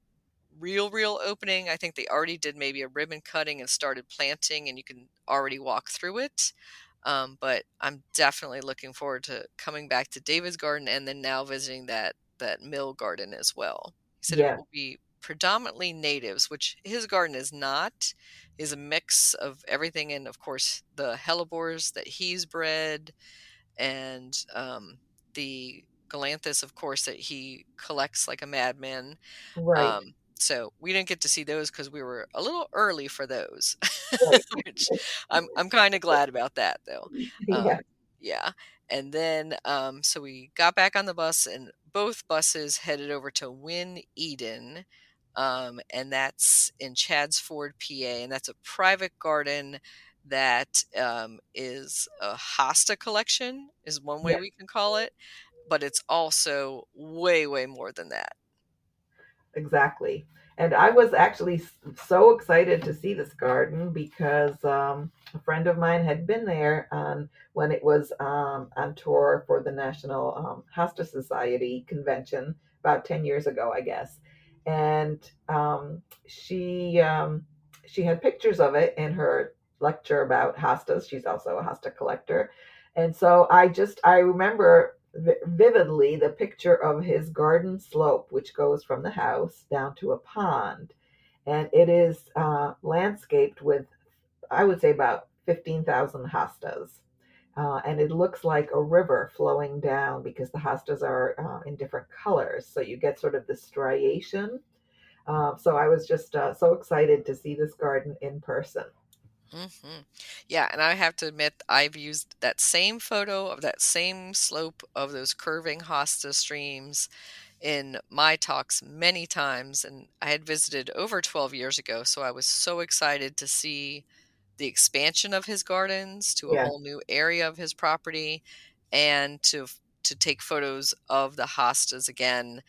real opening. I think they already did maybe a ribbon cutting and started planting, and you can already walk through it. But I'm definitely looking forward to coming back to David's garden and then now visiting that mill garden as well. He said it yes, will be predominantly natives, which his garden is not. Is a mix of everything, and of course the hellebores that he's bred, and the galanthus, of course, that he collects like a madman. right, So we didn't get to see those because we were a little early for those, right. which I'm kind of glad about that though. Yeah, Yeah. And then so we got back on the bus, and both buses headed over to Win Eden. And that's in Chadsford, PA, and that's a private garden that is a hosta collection, is one way Yeah. we can call it, but it's also way, way more than that. Exactly. And I was actually so excited to see this garden because a friend of mine had been there on when it was on tour for the National Hospice Society convention about 10 years ago, I guess. And she had pictures of it in her lecture about hostas. She's also a hosta collector. And so I remember vividly the picture of his garden slope, which goes from the house down to a pond. And it is landscaped with, I would say, about 15,000 hostas. And it looks like a river flowing down because the hostas are in different colors. So you get sort of this striation. So I was just so excited to see this garden in person. Yeah, and I have to admit, I've used that same photo of that same slope of those curving hosta streams in my talks many times, and I had visited over 12 years ago, so I was so excited to see the expansion of his gardens to a Yeah, whole new area of his property, and to take photos of the hostas again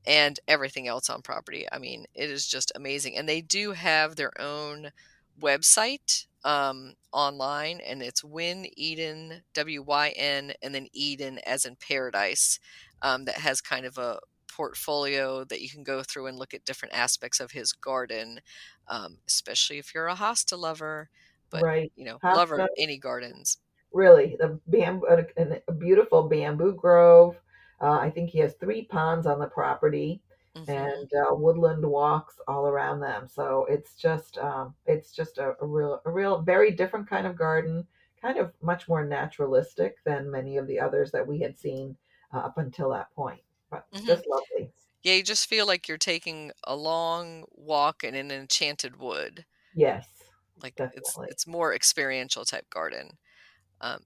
and everything else on property. I mean, it is just amazing. And they do have their own website online, and it's Wyn Eden, WYN, and then Eden as in paradise, that has kind of a portfolio that you can go through and look at different aspects of his garden, especially if you're a hosta lover, but right. lover of Hosta. any gardens. Really, the bamboo, a beautiful bamboo grove. I think he has three ponds on the property, Hmm. and woodland walks all around them. So it's just a real, very different kind of garden, kind of much more naturalistic than many of the others that we had seen up until that point. But Hmm. just lovely. Yeah, you just feel like you're taking a long walk in an enchanted wood. Yes, Like definitely. it's more experiential type garden.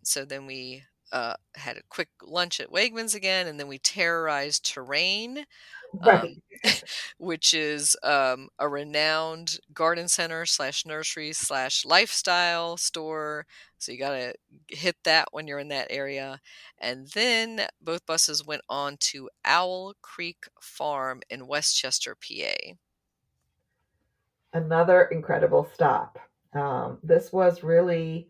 So then we had a quick lunch at Wegmans again, and then we terrorized Terrain, Right. um, which is a renowned garden center slash nursery slash lifestyle store. So you got to hit that when you're in that area. And then both buses went on to Owl Creek Farm in Westchester, PA. Another incredible stop. This was really,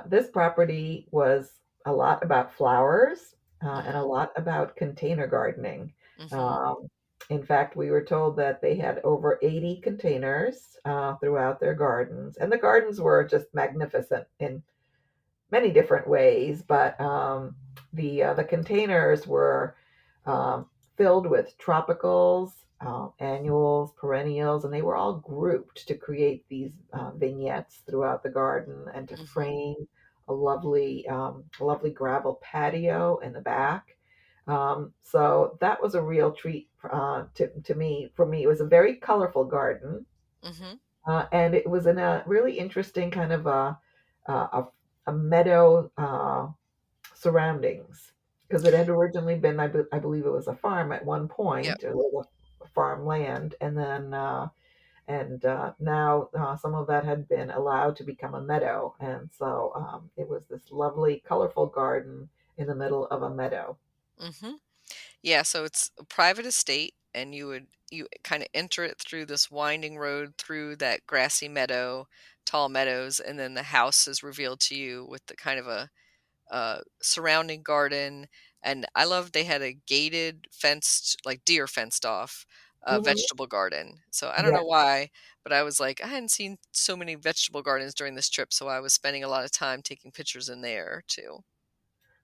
this property was a lot about flowers and a Hmm. lot about container gardening. Hmm. Um, in fact, we were told that they had over 80 containers throughout their gardens, and the gardens were just magnificent in many different ways, but the containers were filled with tropicals, annuals, perennials, and they were all grouped to create these vignettes throughout the garden and to Hmm. frame a lovely gravel patio in the back. So that was a real treat to me. For me, it was a very colorful garden, Hmm. and it was in a really interesting kind of a meadow surroundings because it had originally been, I believe it was a farm at one Yep. point, a little farmland, and then now some of that had been allowed to become a meadow, and so it was this lovely, colorful garden in the middle of a meadow. Hmm. Yeah, so it's a private estate, and you kind of enter it through this winding road through that grassy meadow, tall meadows, and then the house is revealed to you with the kind of a surrounding garden. And I love they had a gated, fenced, like deer fenced off Hmm. vegetable garden. So I don't Yeah. know why, but I was like, I hadn't seen so many vegetable gardens during this trip, so I was spending a lot of time taking pictures in there too.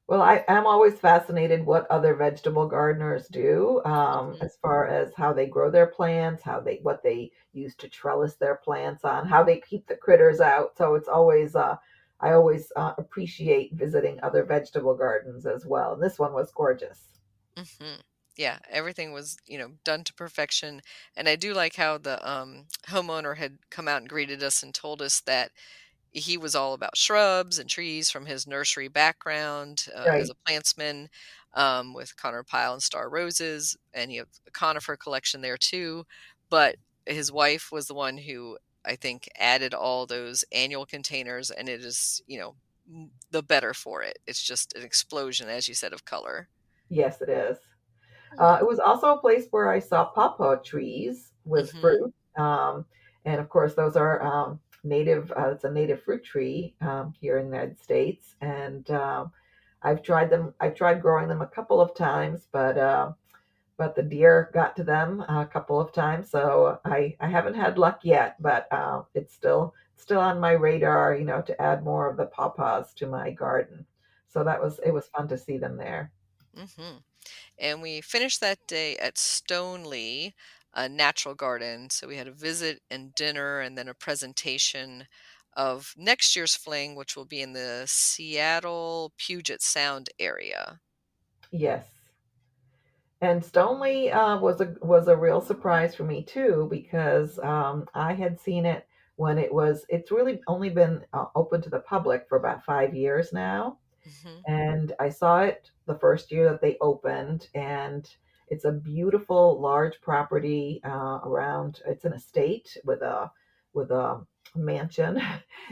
Well, I'm always fascinated what other vegetable gardeners do, Hmm. as far as how they grow their plants, what they use to trellis their plants on, how they keep the critters out. So it's always, I always appreciate visiting other vegetable gardens as well. And this one was gorgeous. Hmm. Yeah, everything was, done to perfection. And I do like how the homeowner had come out and greeted us and told us that he was all about shrubs and trees from his nursery background as Right. a plantsman, with Connor Pyle and Star Roses, and he had a conifer collection there too. But his wife was the one who I think, added all those annual containers, and it is, the better for it. It's just an explosion, as you said, of color. Yes, it is. Mm. It was also a place where I saw pawpaw trees with Mhm. fruit. And of course, those are native, it's a native fruit tree here in the United States. And I've tried them, I've tried growing them a couple of times, but the deer got to them a couple of times. So I haven't had luck yet, but it's still on my radar, to add more of the pawpaws to my garden. So it was fun to see them there. Mhm. And we finished that day at Stoneleigh, a natural garden. So we had a visit and dinner and then a presentation of next year's fling, which will be in the Seattle Puget Sound area. Yes. And Stoneleigh was a real surprise for me too because I had seen it when it's really only been open to the public for about 5 years now, Mhm. and I saw it the first year that they opened, and it's a beautiful large property around. It's an estate with a mansion,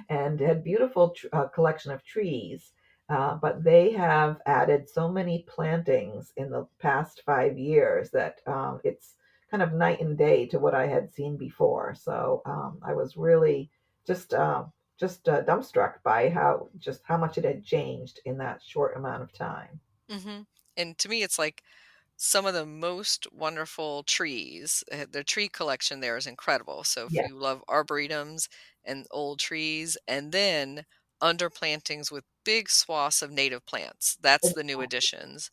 and it had beautiful collection of trees. But they have added so many plantings in the past 5 years that it's kind of night and day to what I had seen before. So I was really just dumbstruck by how much it had changed in that short amount of time. Mhm. And to me, it's like some of the most wonderful trees. The tree collection there is incredible. So if Yes, you love arboretums and old trees, and then underplantings with big swaths of native plants, that's the new additions.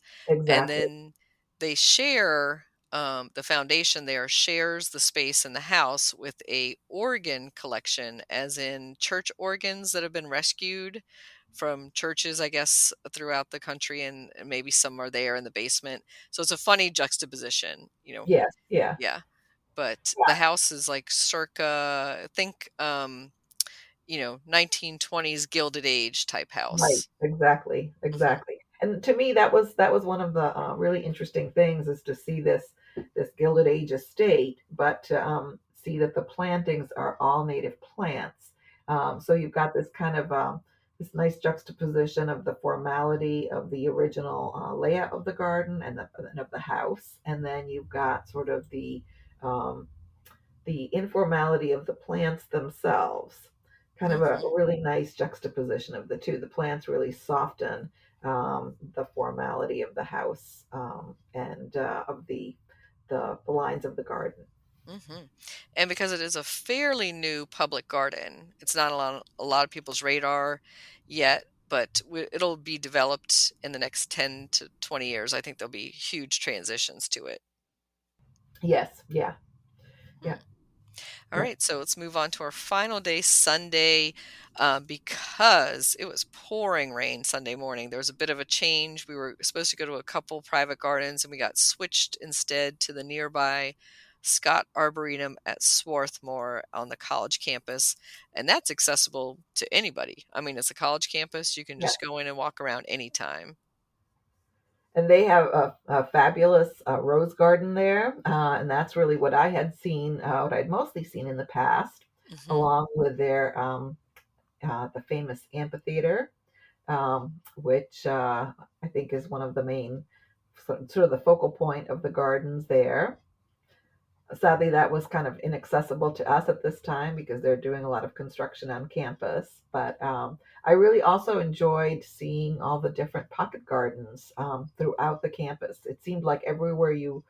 And exactly. then they share, the foundation there shares the space in the house with a organ collection, as in church organs that have been rescued from churches, I guess, throughout the country, and maybe some are there in the basement. So it's a funny juxtaposition, Yes, yeah, yeah. But the yeah. house is like circa, I think, 1920s Gilded Age type Right, house. exactly, Hmm. exactly. And to me, that was one of the really interesting things is to see this Gilded Age estate, but to see that the plantings are all native plants. So you've got this kind of this nice juxtaposition of the formality of the original layout of the garden and of the house, and then you've got sort of um, the informality of the plants themselves. Kind of a Hmm. really nice juxtaposition of the two. The plants really soften the formality of the house and of the lines of the garden. Hmm. And because it is a fairly new public garden, it's not a lot of people's radar yet, but it'll be developed in the next 10 to 20 years. I think there'll be huge transitions to it. Yes, yeah, yeah, Hmm. All yeah, right, so let's move on to our final day, Sunday, because it was pouring rain Sunday morning. There was a bit of a change. We were supposed to go to a couple private gardens, and we got switched instead to the nearby Scott Arboretum at Swarthmore on the college campus, and that's accessible to anybody. I mean, it's a college campus; you can yeah. just go in and walk around anytime. And they have a fabulous rose garden there, and that's really what I had seen, what I'd mostly seen in the past, Hmm. along with their the famous amphitheater, which I think is one of the main, sort of the focal point of the gardens there. Sadly, that was kind of inaccessible to us at this time because they're doing a lot of construction on campus. But I really also enjoyed seeing all the different pocket gardens throughout the campus. It seemed like everywhere you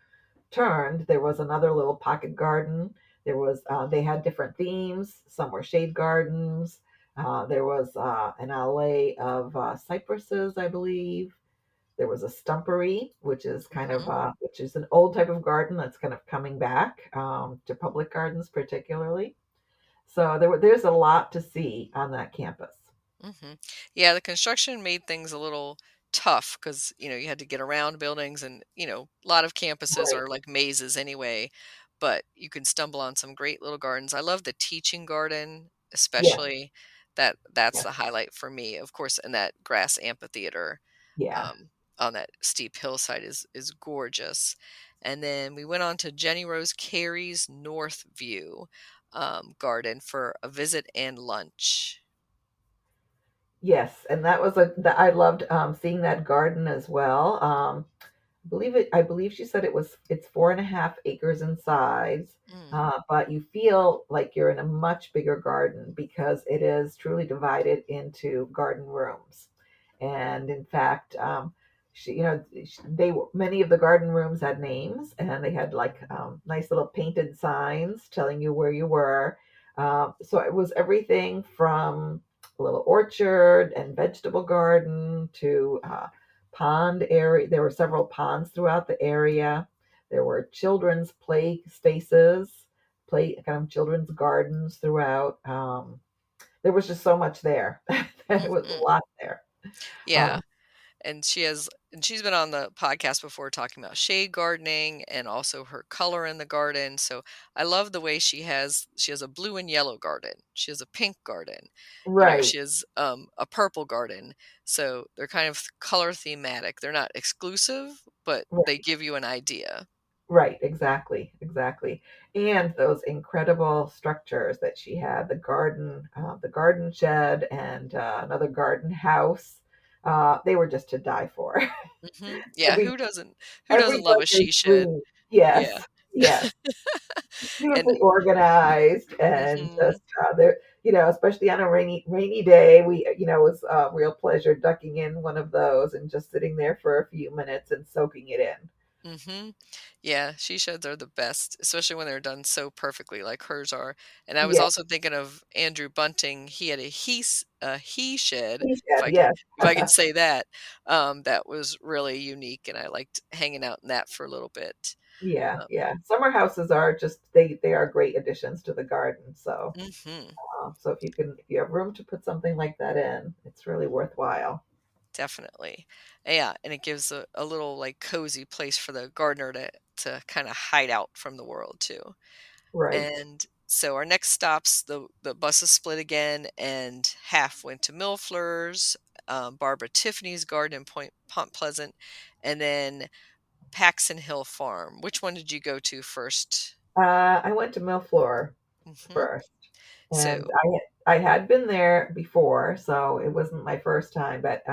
turned, there was another little pocket garden. They had different themes. Some were shade gardens. There was an alley of cypresses, I believe. There was a stumpery, Hmm. which is an old type of garden that's kind of coming back to public gardens, particularly. So there's a lot to see on that campus. Hmm. Yeah, the construction made things a little tough because, you had to get around buildings, and, a lot of campuses Right. are like mazes anyway, but you can stumble on some great little gardens. I love the teaching garden, Yes. especially. That's Yeah. the highlight for me, of course, and that grass amphitheater Yeah. um, on that steep hillside is gorgeous. And then we went on to Jenny Rose Carey's North View. garden for a visit and lunch. Yes, and that was I loved seeing that garden as well. I believe she said it's 4.5 acres in size, Mm, but you feel like you're in a much bigger garden because it is truly divided into garden rooms. And in fact, many of the garden rooms had names, and they had like nice little painted signs telling you where you were. So it was everything from a little orchard and vegetable garden to pond area. There were several ponds throughout the area. There were children's play spaces, play kind of children's gardens throughout. There was just so much there. There was a mhm. lot there. Yeah, Um, and she's been on the podcast before talking about shade gardening and also her color in the garden. So I love the way she has a blue and yellow garden. She has a pink garden. right, She has a purple garden. So they're kind of color thematic. They're not exclusive, but they right, give you an idea. right, exactly, exactly. And those incredible structures that she had, the garden shed and another garden house. They were just to die for. Yeah, Every who doesn't every love a gardener's she shed? dream. Yeah. Yes, yes. And Beautifully organized and mhm. just there, especially on a rainy day, it was a real pleasure ducking in one of those and just sitting there for a few minutes and soaking it in. Mhm. Yeah, she sheds are the best, especially when they're done so perfectly like hers are. And I was Yeah, also thinking of Andrew Bunting. He had a he shed, he if said, I can yes. if I can say that. That was really unique and I liked hanging out in that for a little bit. Yeah, Um, yeah. Summer houses are just they are great additions to the garden. mhm. So if you have room to put something like that in, it's really worthwhile. Definitely. Yeah, and it gives a little like cozy place for the gardener to kind of hide out from the world too. Right. And so our next stops, the buses split again, and half went to Millfleurs, Barbara Tiffany's garden in Pont Pleasant, and then Paxton Hill Farm. Which one did you go to first? I went to Millfleur Hmm. first. And So, I had been there before, so it wasn't my first time. But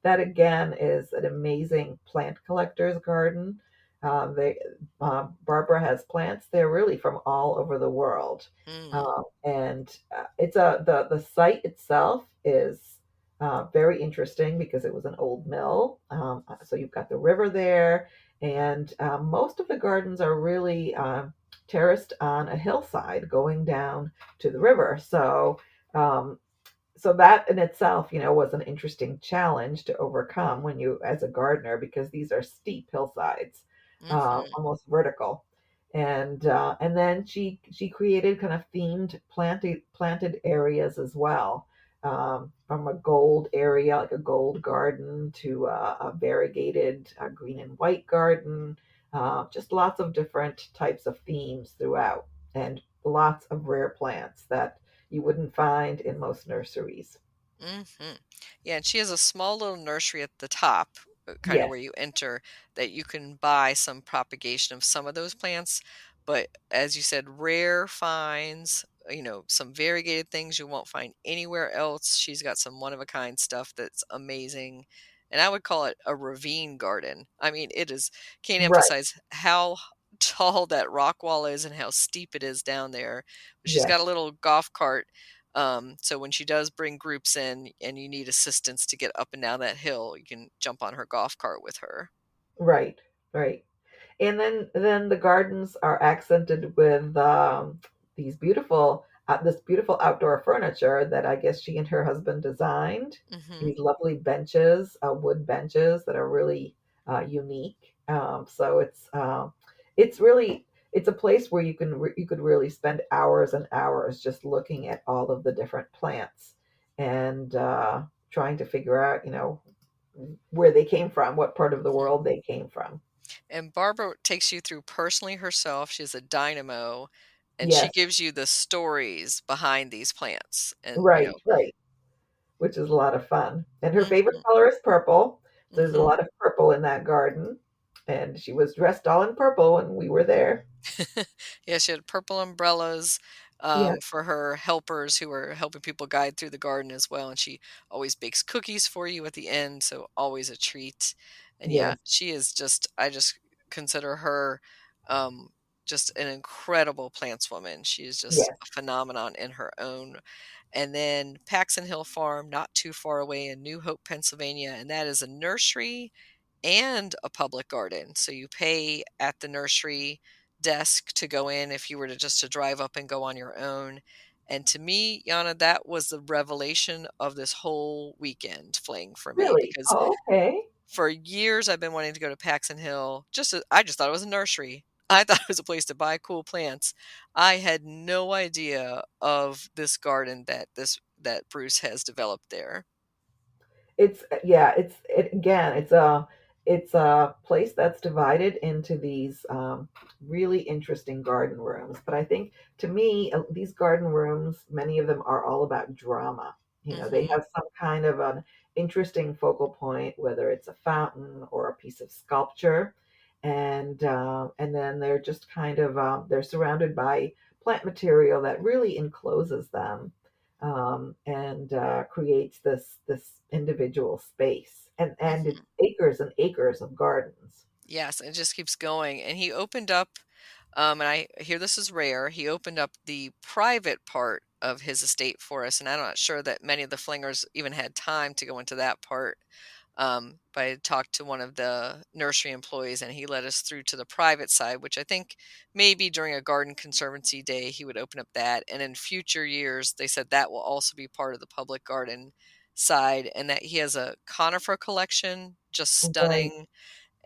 that again is an amazing plant collector's garden. They Barbara has plants there really from all over the world, mm, and it's the site itself is very interesting because it was an old mill. So you've got the river there, and most of the gardens are really terraced on a hillside going down to the river. Um, so that in itself, was an interesting challenge to overcome when you, as a gardener, because these are steep hillsides, hmm, almost vertical. And then she created kind of themed planted areas as well, from a gold area like a gold garden to a variegated green and white garden, just lots of different types of themes throughout, and lots of rare plants that you wouldn't find in most nurseries. hmm. Yeah, and she has a small little nursery at the top, kind of Yes, where you enter, that you can buy some propagation of some of those plants. But as you said, rare finds, some variegated things you won't find anywhere else. She's got some one of a kind stuff that's amazing. And I would call it a ravine garden. I mean, can't right. emphasize how tall that rock wall is and how steep it is down there. But she's got Yes, a little golf cart, so when she does bring groups in and you need assistance to get up and down that hill, you can jump on her golf cart with her. right, right. And then the gardens are accented with this beautiful outdoor furniture that I guess she and her husband designed. Hmm. These lovely benches, wood benches that are really unique. So it's a place where you could really spend hours and hours just looking at all of the different plants and trying to figure out, where they came from, what part of the Hmm. world they came from. And Barbara takes you through personally herself. She's a dynamo, and she Yes. gives you the stories behind these plants. And, Right, right, which is a lot of fun. And her favorite hmm, color is purple. So there's a hmm. lot of purple in that garden. And she was dressed all in purple when we were there. Yeah, she had purple umbrellas. Yeah. for her helpers who are helping people guide through the garden as well. And she always bakes cookies for you at the end, so always a treat. And yeah, Yes. she is I just consider her um, just an incredible plantswoman. She is just Yes. a phenomenon in her own. And then Paxton Hill Farm, not too far away in New Hope, Pennsylvania, and that is a nursery and a public garden. So you pay at the nursery desk to go in if you were to drive up and go on your own. And to me, Jana, that was the revelation of this whole weekend fling for me Really? because Oh, okay. for years I've been wanting to go to Paxton Hill. I just thought it was a nursery. I thought it was a place to buy cool plants. I had no idea of this garden that Bruce has developed there. It's yeah, it again, it's a place that's divided into these really interesting garden rooms. But I think to me, these garden rooms, many of them are all about drama. They Mhm. have some kind of an interesting focal point, whether it's a fountain or a piece of sculpture, and then they're just kind of they're surrounded by plant material that really encloses them, and creates this individual space, and it's Mhm. acres and acres of gardens. Yes, it just keeps going. And he opened up, and I hear this is rare, he opened up the private part of his estate for us. And I'm not sure that many of the flingers even had time to go into that part. But I talked to one of the nursery employees and he led us through to the private side, which I think maybe during a garden conservancy day he would open up that. And in future years, they said that will also be part of the public garden side and that he has a conifer collection, just Right, stunning,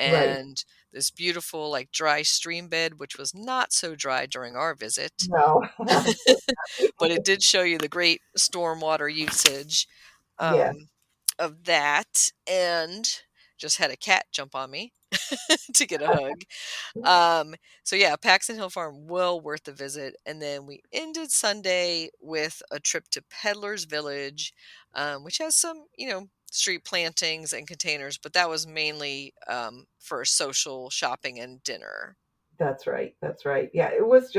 right. and this beautiful like dry stream bed, which was not so dry during our visit, No, unfortunately. but it did show you the great stormwater usage Yes. um, of that. And just had a cat jump on me to get a hug. Um, so yeah, Paxton Hill Farm, well worth the visit. And then we ended Sunday with a trip to Peddler's Village, which has some, street plantings and containers, but that was mainly for social shopping and dinner. That's right. That's right. Yeah, it was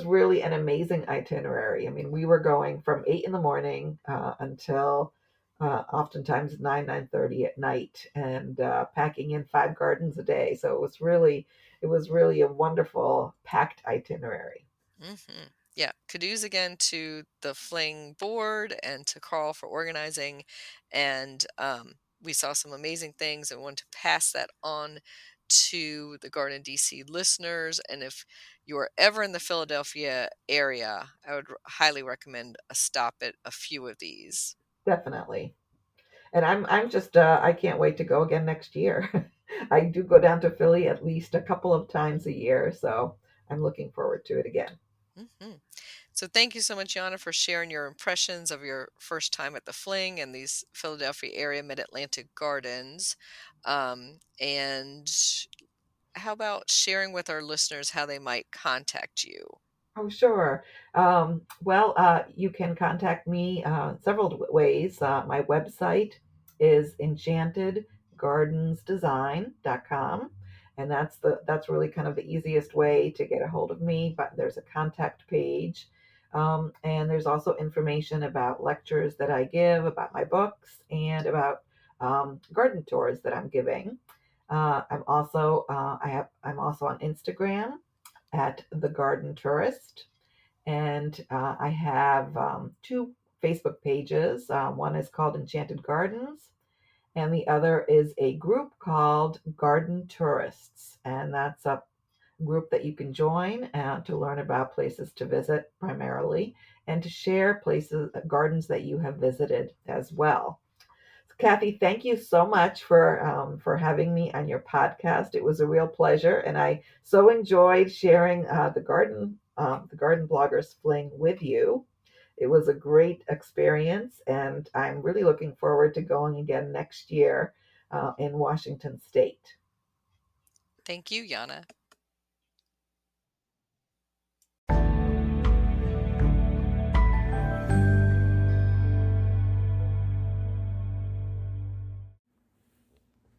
really an amazing itinerary. I mean, we were going from 8 in the morning until oftentimes 9:30 at night, and packing in 5 gardens a day. So it was really a wonderful packed itinerary. Yeah, kudos again to the Fling board and to Karl for organizing. And we saw some amazing things and want to pass that on to the Garden DC listeners. And if you are ever in the Philadelphia area, I would highly recommend a stop at a few of these. Definitely. And I'm just I can't wait to go again next year. I do go down to Philly at least a couple of times a year, so I'm looking forward to it again. hmm So thank you so much, Jana, for sharing your impressions of your first time at the Fling and these Philadelphia area Mid-Atlantic gardens. And how about sharing with our listeners how they might contact you? Oh, sure. Well, you can contact me several ways. My website is enchantedgardensdesign.com, and that's really kind of the easiest way to get a hold of me. But there's a contact page, and there's also information about lectures that I give, about my books, and about garden tours that I'm giving. I'm also on Instagram at the Garden Tourist. And I have two Facebook pages. One is called Enchanted Gardens, and the other is a group called Garden Tourists. And that's a group that you can join to learn about places to visit primarily and to share places, gardens that you have visited as well. Kathy, thank you so much for having me on your podcast. It was a real pleasure, and I so enjoyed sharing the garden bloggers fling with you. It was a great experience, and I'm really looking forward to going again next year in Washington State. Thank you, Jana.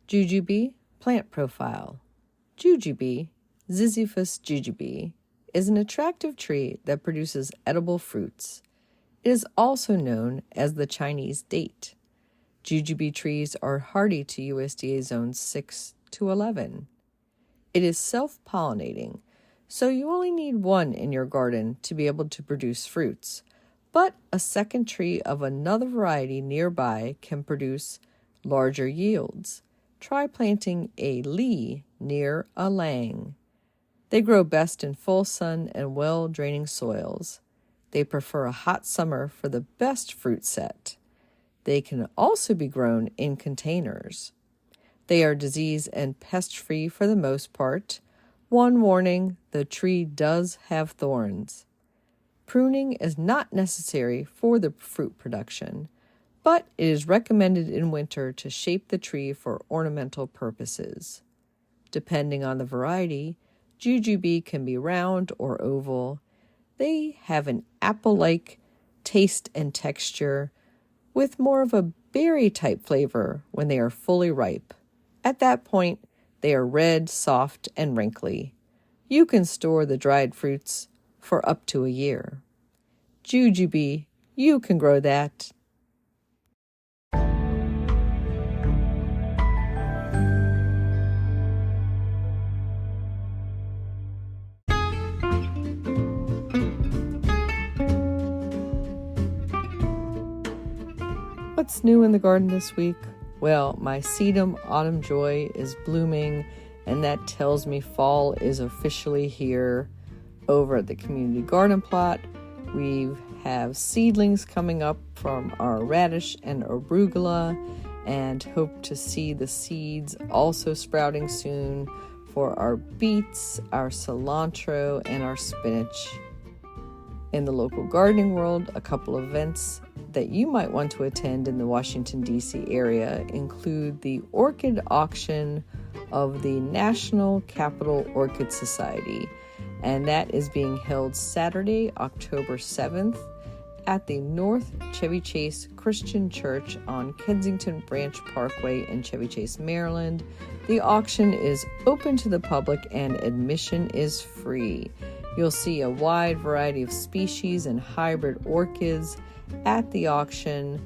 Jujube Plant Profile. Jujube, Ziziphus jujube, is an attractive tree that produces edible fruits. It is also known as the Chinese date. Jujube trees are hardy to USDA zones 6 to 11. It is self-pollinating, so you only need one in your garden to be able to produce fruits, but a second tree of another variety nearby can produce larger yields. Try planting a Li near a Lang. They grow best in full sun and well-draining soils. They prefer a hot summer for the best fruit set. They can also be grown in containers. They are disease and pest-free for the most part. One warning, the tree does have thorns. Pruning is not necessary for the fruit production, but it is recommended in winter to shape the tree for ornamental purposes. Depending on the variety, jujube can be round or oval. They have an apple-like taste and texture, with more of a berry-type flavor when they are fully ripe. At that point, they are red, soft, and wrinkly. You can store the dried fruits for up to a year. Jujube, you can grow that. What's new in the garden this week? Well, my sedum autumn joy is blooming, and that tells me fall is officially here. Over at the community garden plot, we have seedlings coming up from our radish and arugula, and hope to see the seeds also sprouting soon for our beets, our cilantro, and our spinach. In the local gardening world, a couple of events that you might want to attend in the Washington, D.C. area include the orchid auction of the National Capital Orchid Society, and that is being held Saturday, October 7th at the North Chevy Chase Christian Church on Kensington Branch Parkway in Chevy Chase, Maryland. The auction is open to the public and admission is free. You'll see a wide variety of species and hybrid orchids at the auction,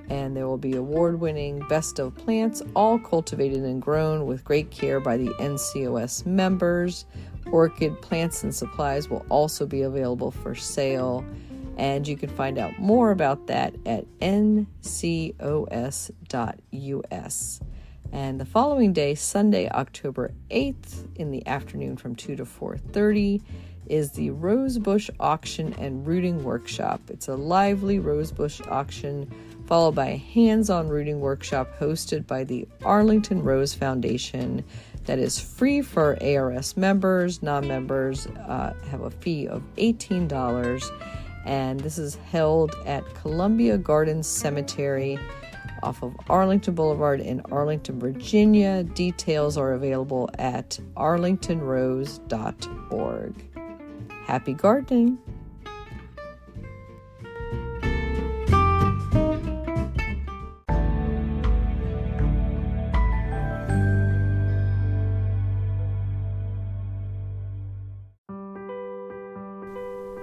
and there will be award-winning best of plants, all cultivated and grown with great care by the NCOS members. Orchid plants and supplies will also be available for sale, and you can find out more about that at ncos.us. And the following day, Sunday, October 8th, in the afternoon from 2 to 4:30, is the Rosebush Auction and Rooting Workshop. It's a lively rosebush auction followed by a hands-on rooting workshop hosted by the Arlington Rose Foundation that is free for ARS members. Non-members have a fee of $18, and this is held at Columbia Gardens Cemetery off of Arlington Boulevard in Arlington, Virginia. Details are available at arlingtonrose.org. Happy gardening!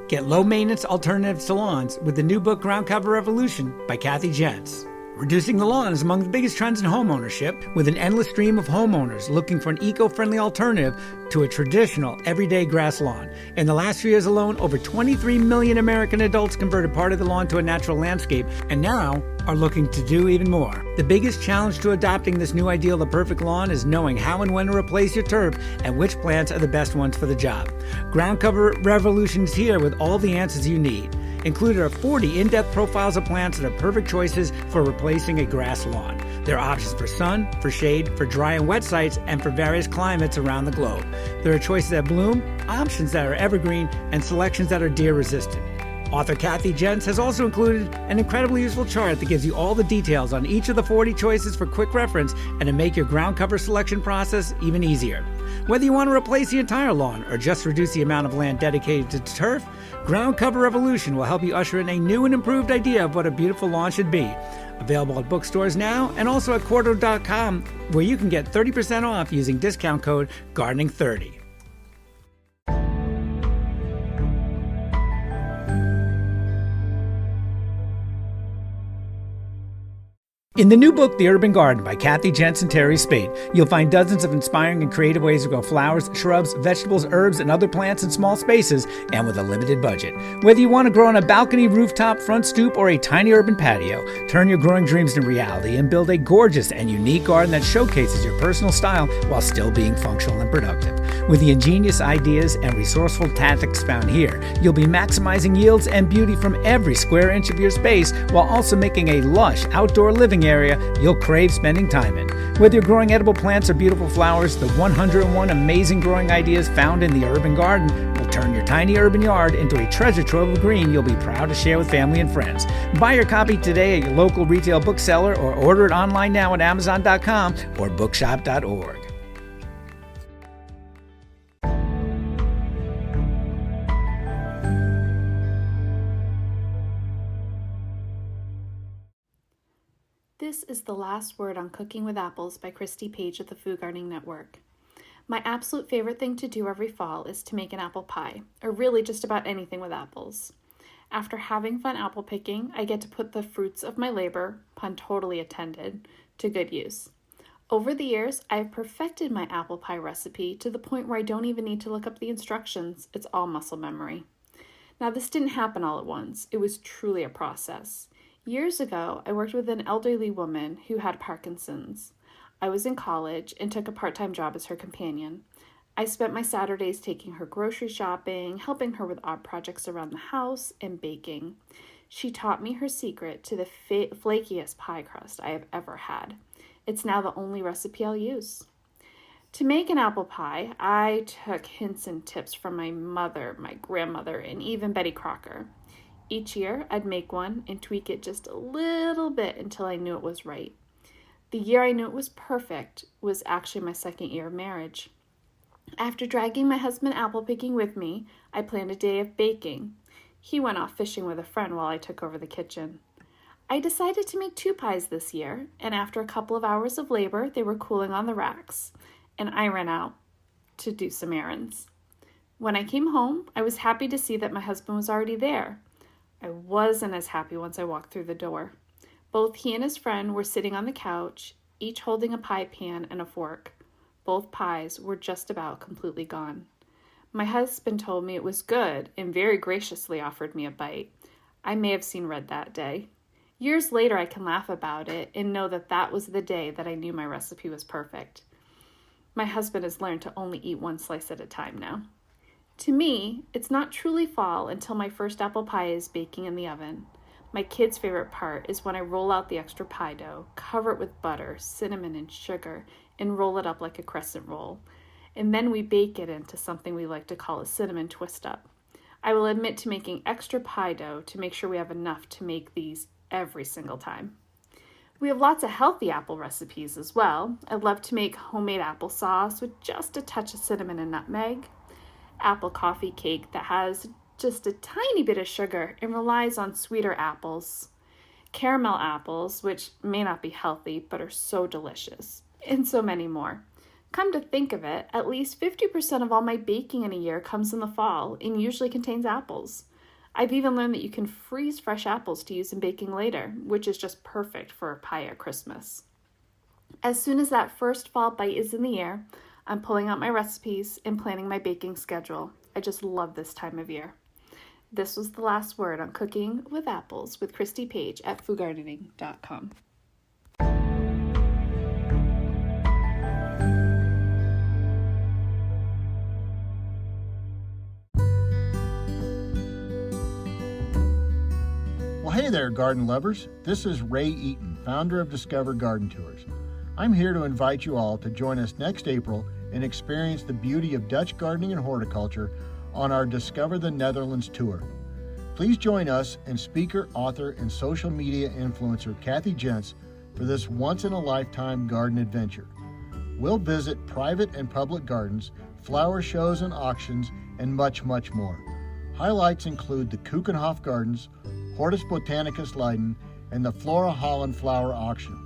Get low-maintenance alternatives to lawns with the new book Ground Cover Revolution by Kathy Jentz. Reducing the lawn is among the biggest trends in homeownership, with an endless stream of homeowners looking for an eco-friendly alternative to a traditional, everyday grass lawn. In the last 3 years alone, over 23 million American adults converted part of the lawn to a natural landscape, and now are looking to do even more. The biggest challenge to adopting this new ideal of the perfect lawn is knowing how and when to replace your turf and which plants are the best ones for the job. Ground Cover Revolution is here with all the answers you need. Included are 40 in-depth profiles of plants that are perfect choices for replacing a grass lawn. There are options for sun, for shade, for dry and wet sites, and for various climates around the globe. There are choices that bloom, options that are evergreen, and selections that are deer-resistant. Author Kathy Jentz has also included an incredibly useful chart that gives you all the details on each of the 40 choices for quick reference and to make your ground cover selection process even easier. Whether you want to replace the entire lawn or just reduce the amount of land dedicated to turf, Ground Cover Revolution will help you usher in a new and improved idea of what a beautiful lawn should be. Available at bookstores now and also at Quarto.com, where you can get 30% off using discount code GARDENING30. In the new book, The Urban Garden by Kathy Jentz and Terry Spate, you'll find dozens of inspiring and creative ways to grow flowers, shrubs, vegetables, herbs, and other plants in small spaces and with a limited budget. Whether you want to grow on a balcony, rooftop, front stoop, or a tiny urban patio, turn your growing dreams into reality and build a gorgeous and unique garden that showcases your personal style while still being functional and productive. With the ingenious ideas and resourceful tactics found here, you'll be maximizing yields and beauty from every square inch of your space while also making a lush outdoor living area you'll crave spending time in. Whether you're growing edible plants or beautiful flowers, the 101 amazing growing ideas found in the Urban Garden will turn your tiny urban yard into a treasure trove of green you'll be proud to share with family and friends. Buy your copy today at your local retail bookseller or order it online now at Amazon.com or bookshop.org. This is the last word on Cooking with Apples by Christy Page of the Food Gardening Network. My absolute favorite thing to do every fall is to make an apple pie, or really just about anything with apples. After having fun apple picking, I get to put the fruits of my labor, pun totally intended, to good use. Over the years, I've perfected my apple pie recipe to the point where I don't even need to look up the instructions. It's all muscle memory. Now, this didn't happen all at once. It was truly a process. Years ago, I worked with an elderly woman who had Parkinson's. I was in college and took a part-time job as her companion. I spent my Saturdays taking her grocery shopping, helping her with odd projects around the house, and baking. She taught me her secret to the flakiest pie crust I have ever had. It's now the only recipe I'll use. To make an apple pie, I took hints and tips from my mother, my grandmother, and even Betty Crocker. Each year, I'd make one and tweak it just a little bit until I knew it was right. The year I knew it was perfect was actually my second year of marriage. After dragging my husband apple picking with me, I planned a day of baking. He went off fishing with a friend while I took over the kitchen. I decided to make 2 pies this year, and after a couple of hours of labor, they were cooling on the racks, and I ran out to do some errands. When I came home, I was happy to see that my husband was already there. I wasn't as happy once I walked through the door. Both he and his friend were sitting on the couch, each holding a pie pan and a fork. Both pies were just about completely gone. My husband told me it was good and very graciously offered me a bite. I may have seen red that day. Years later, I can laugh about it and know that that was the day that I knew my recipe was perfect. My husband has learned to only eat 1 slice at a time now. To me, it's not truly fall until my first apple pie is baking in the oven. My kids' favorite part is when I roll out the extra pie dough, cover it with butter, cinnamon, and sugar, and roll it up like a crescent roll. And then we bake it into something we like to call a cinnamon twist-up. I will admit to making extra pie dough to make sure we have enough to make these every single time. We have lots of healthy apple recipes as well. I love to make homemade applesauce with just a touch of cinnamon and nutmeg. Apple coffee cake that has just a tiny bit of sugar and relies on sweeter apples. Caramel apples, which may not be healthy but are so delicious. And so many more. Come to think of it, at least 50% of all my baking in a year comes in the fall and usually contains apples. I've even learned that you can freeze fresh apples to use in baking later, which is just perfect for a pie at Christmas. As soon as that first fall bite is in the air, I'm pulling out my recipes and planning my baking schedule. I just love this time of year. This was the last word on Cooking with Apples with Christy Page at foodgardening.com. Well, hey there, garden lovers. This is Ray Eaton, founder of Discover Garden Tours. I'm here to invite you all to join us next April and experience the beauty of Dutch gardening and horticulture on our Discover the Netherlands tour. Please join us and speaker, author, and social media influencer Kathy Jentz for this once-in-a-lifetime garden adventure. We'll visit private and public gardens, flower shows and auctions, and much, much more. Highlights include the Keukenhof Gardens, Hortus Botanicus Leiden, and the Flora Holland Flower Auction.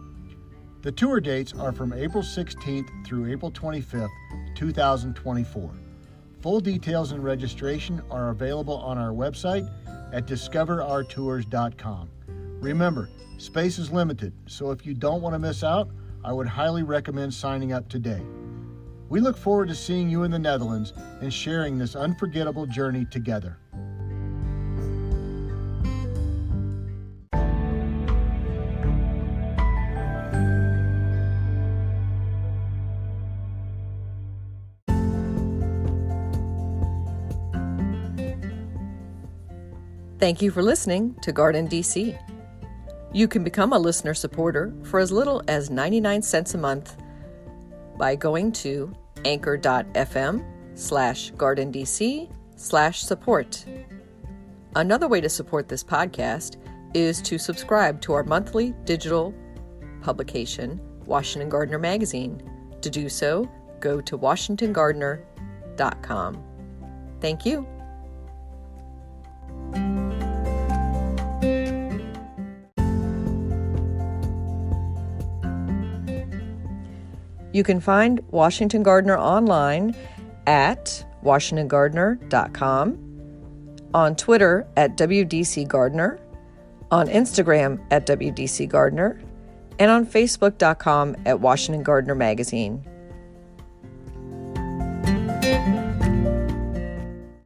The tour dates are from April 16th through April 25th, 2024. Full details and registration are available on our website at discoverourtours.com. Remember, space is limited, so if you don't want to miss out, I would highly recommend signing up today. We look forward to seeing you in the Netherlands and sharing this unforgettable journey together. Thank you for listening to GardenDC. You can become a listener supporter for as little as 99 cents a month by going to anchor.fm/GardenDC/support. Another way to support this podcast is to subscribe to our monthly digital publication, Washington Gardener Magazine. To do so, go to washingtongardener.com. Thank you. You can find Washington Gardener online at washingtongardener.com, on Twitter at WDC Gardener, on Instagram at WDC Gardener, and on Facebook.com at Washington Gardener Magazine.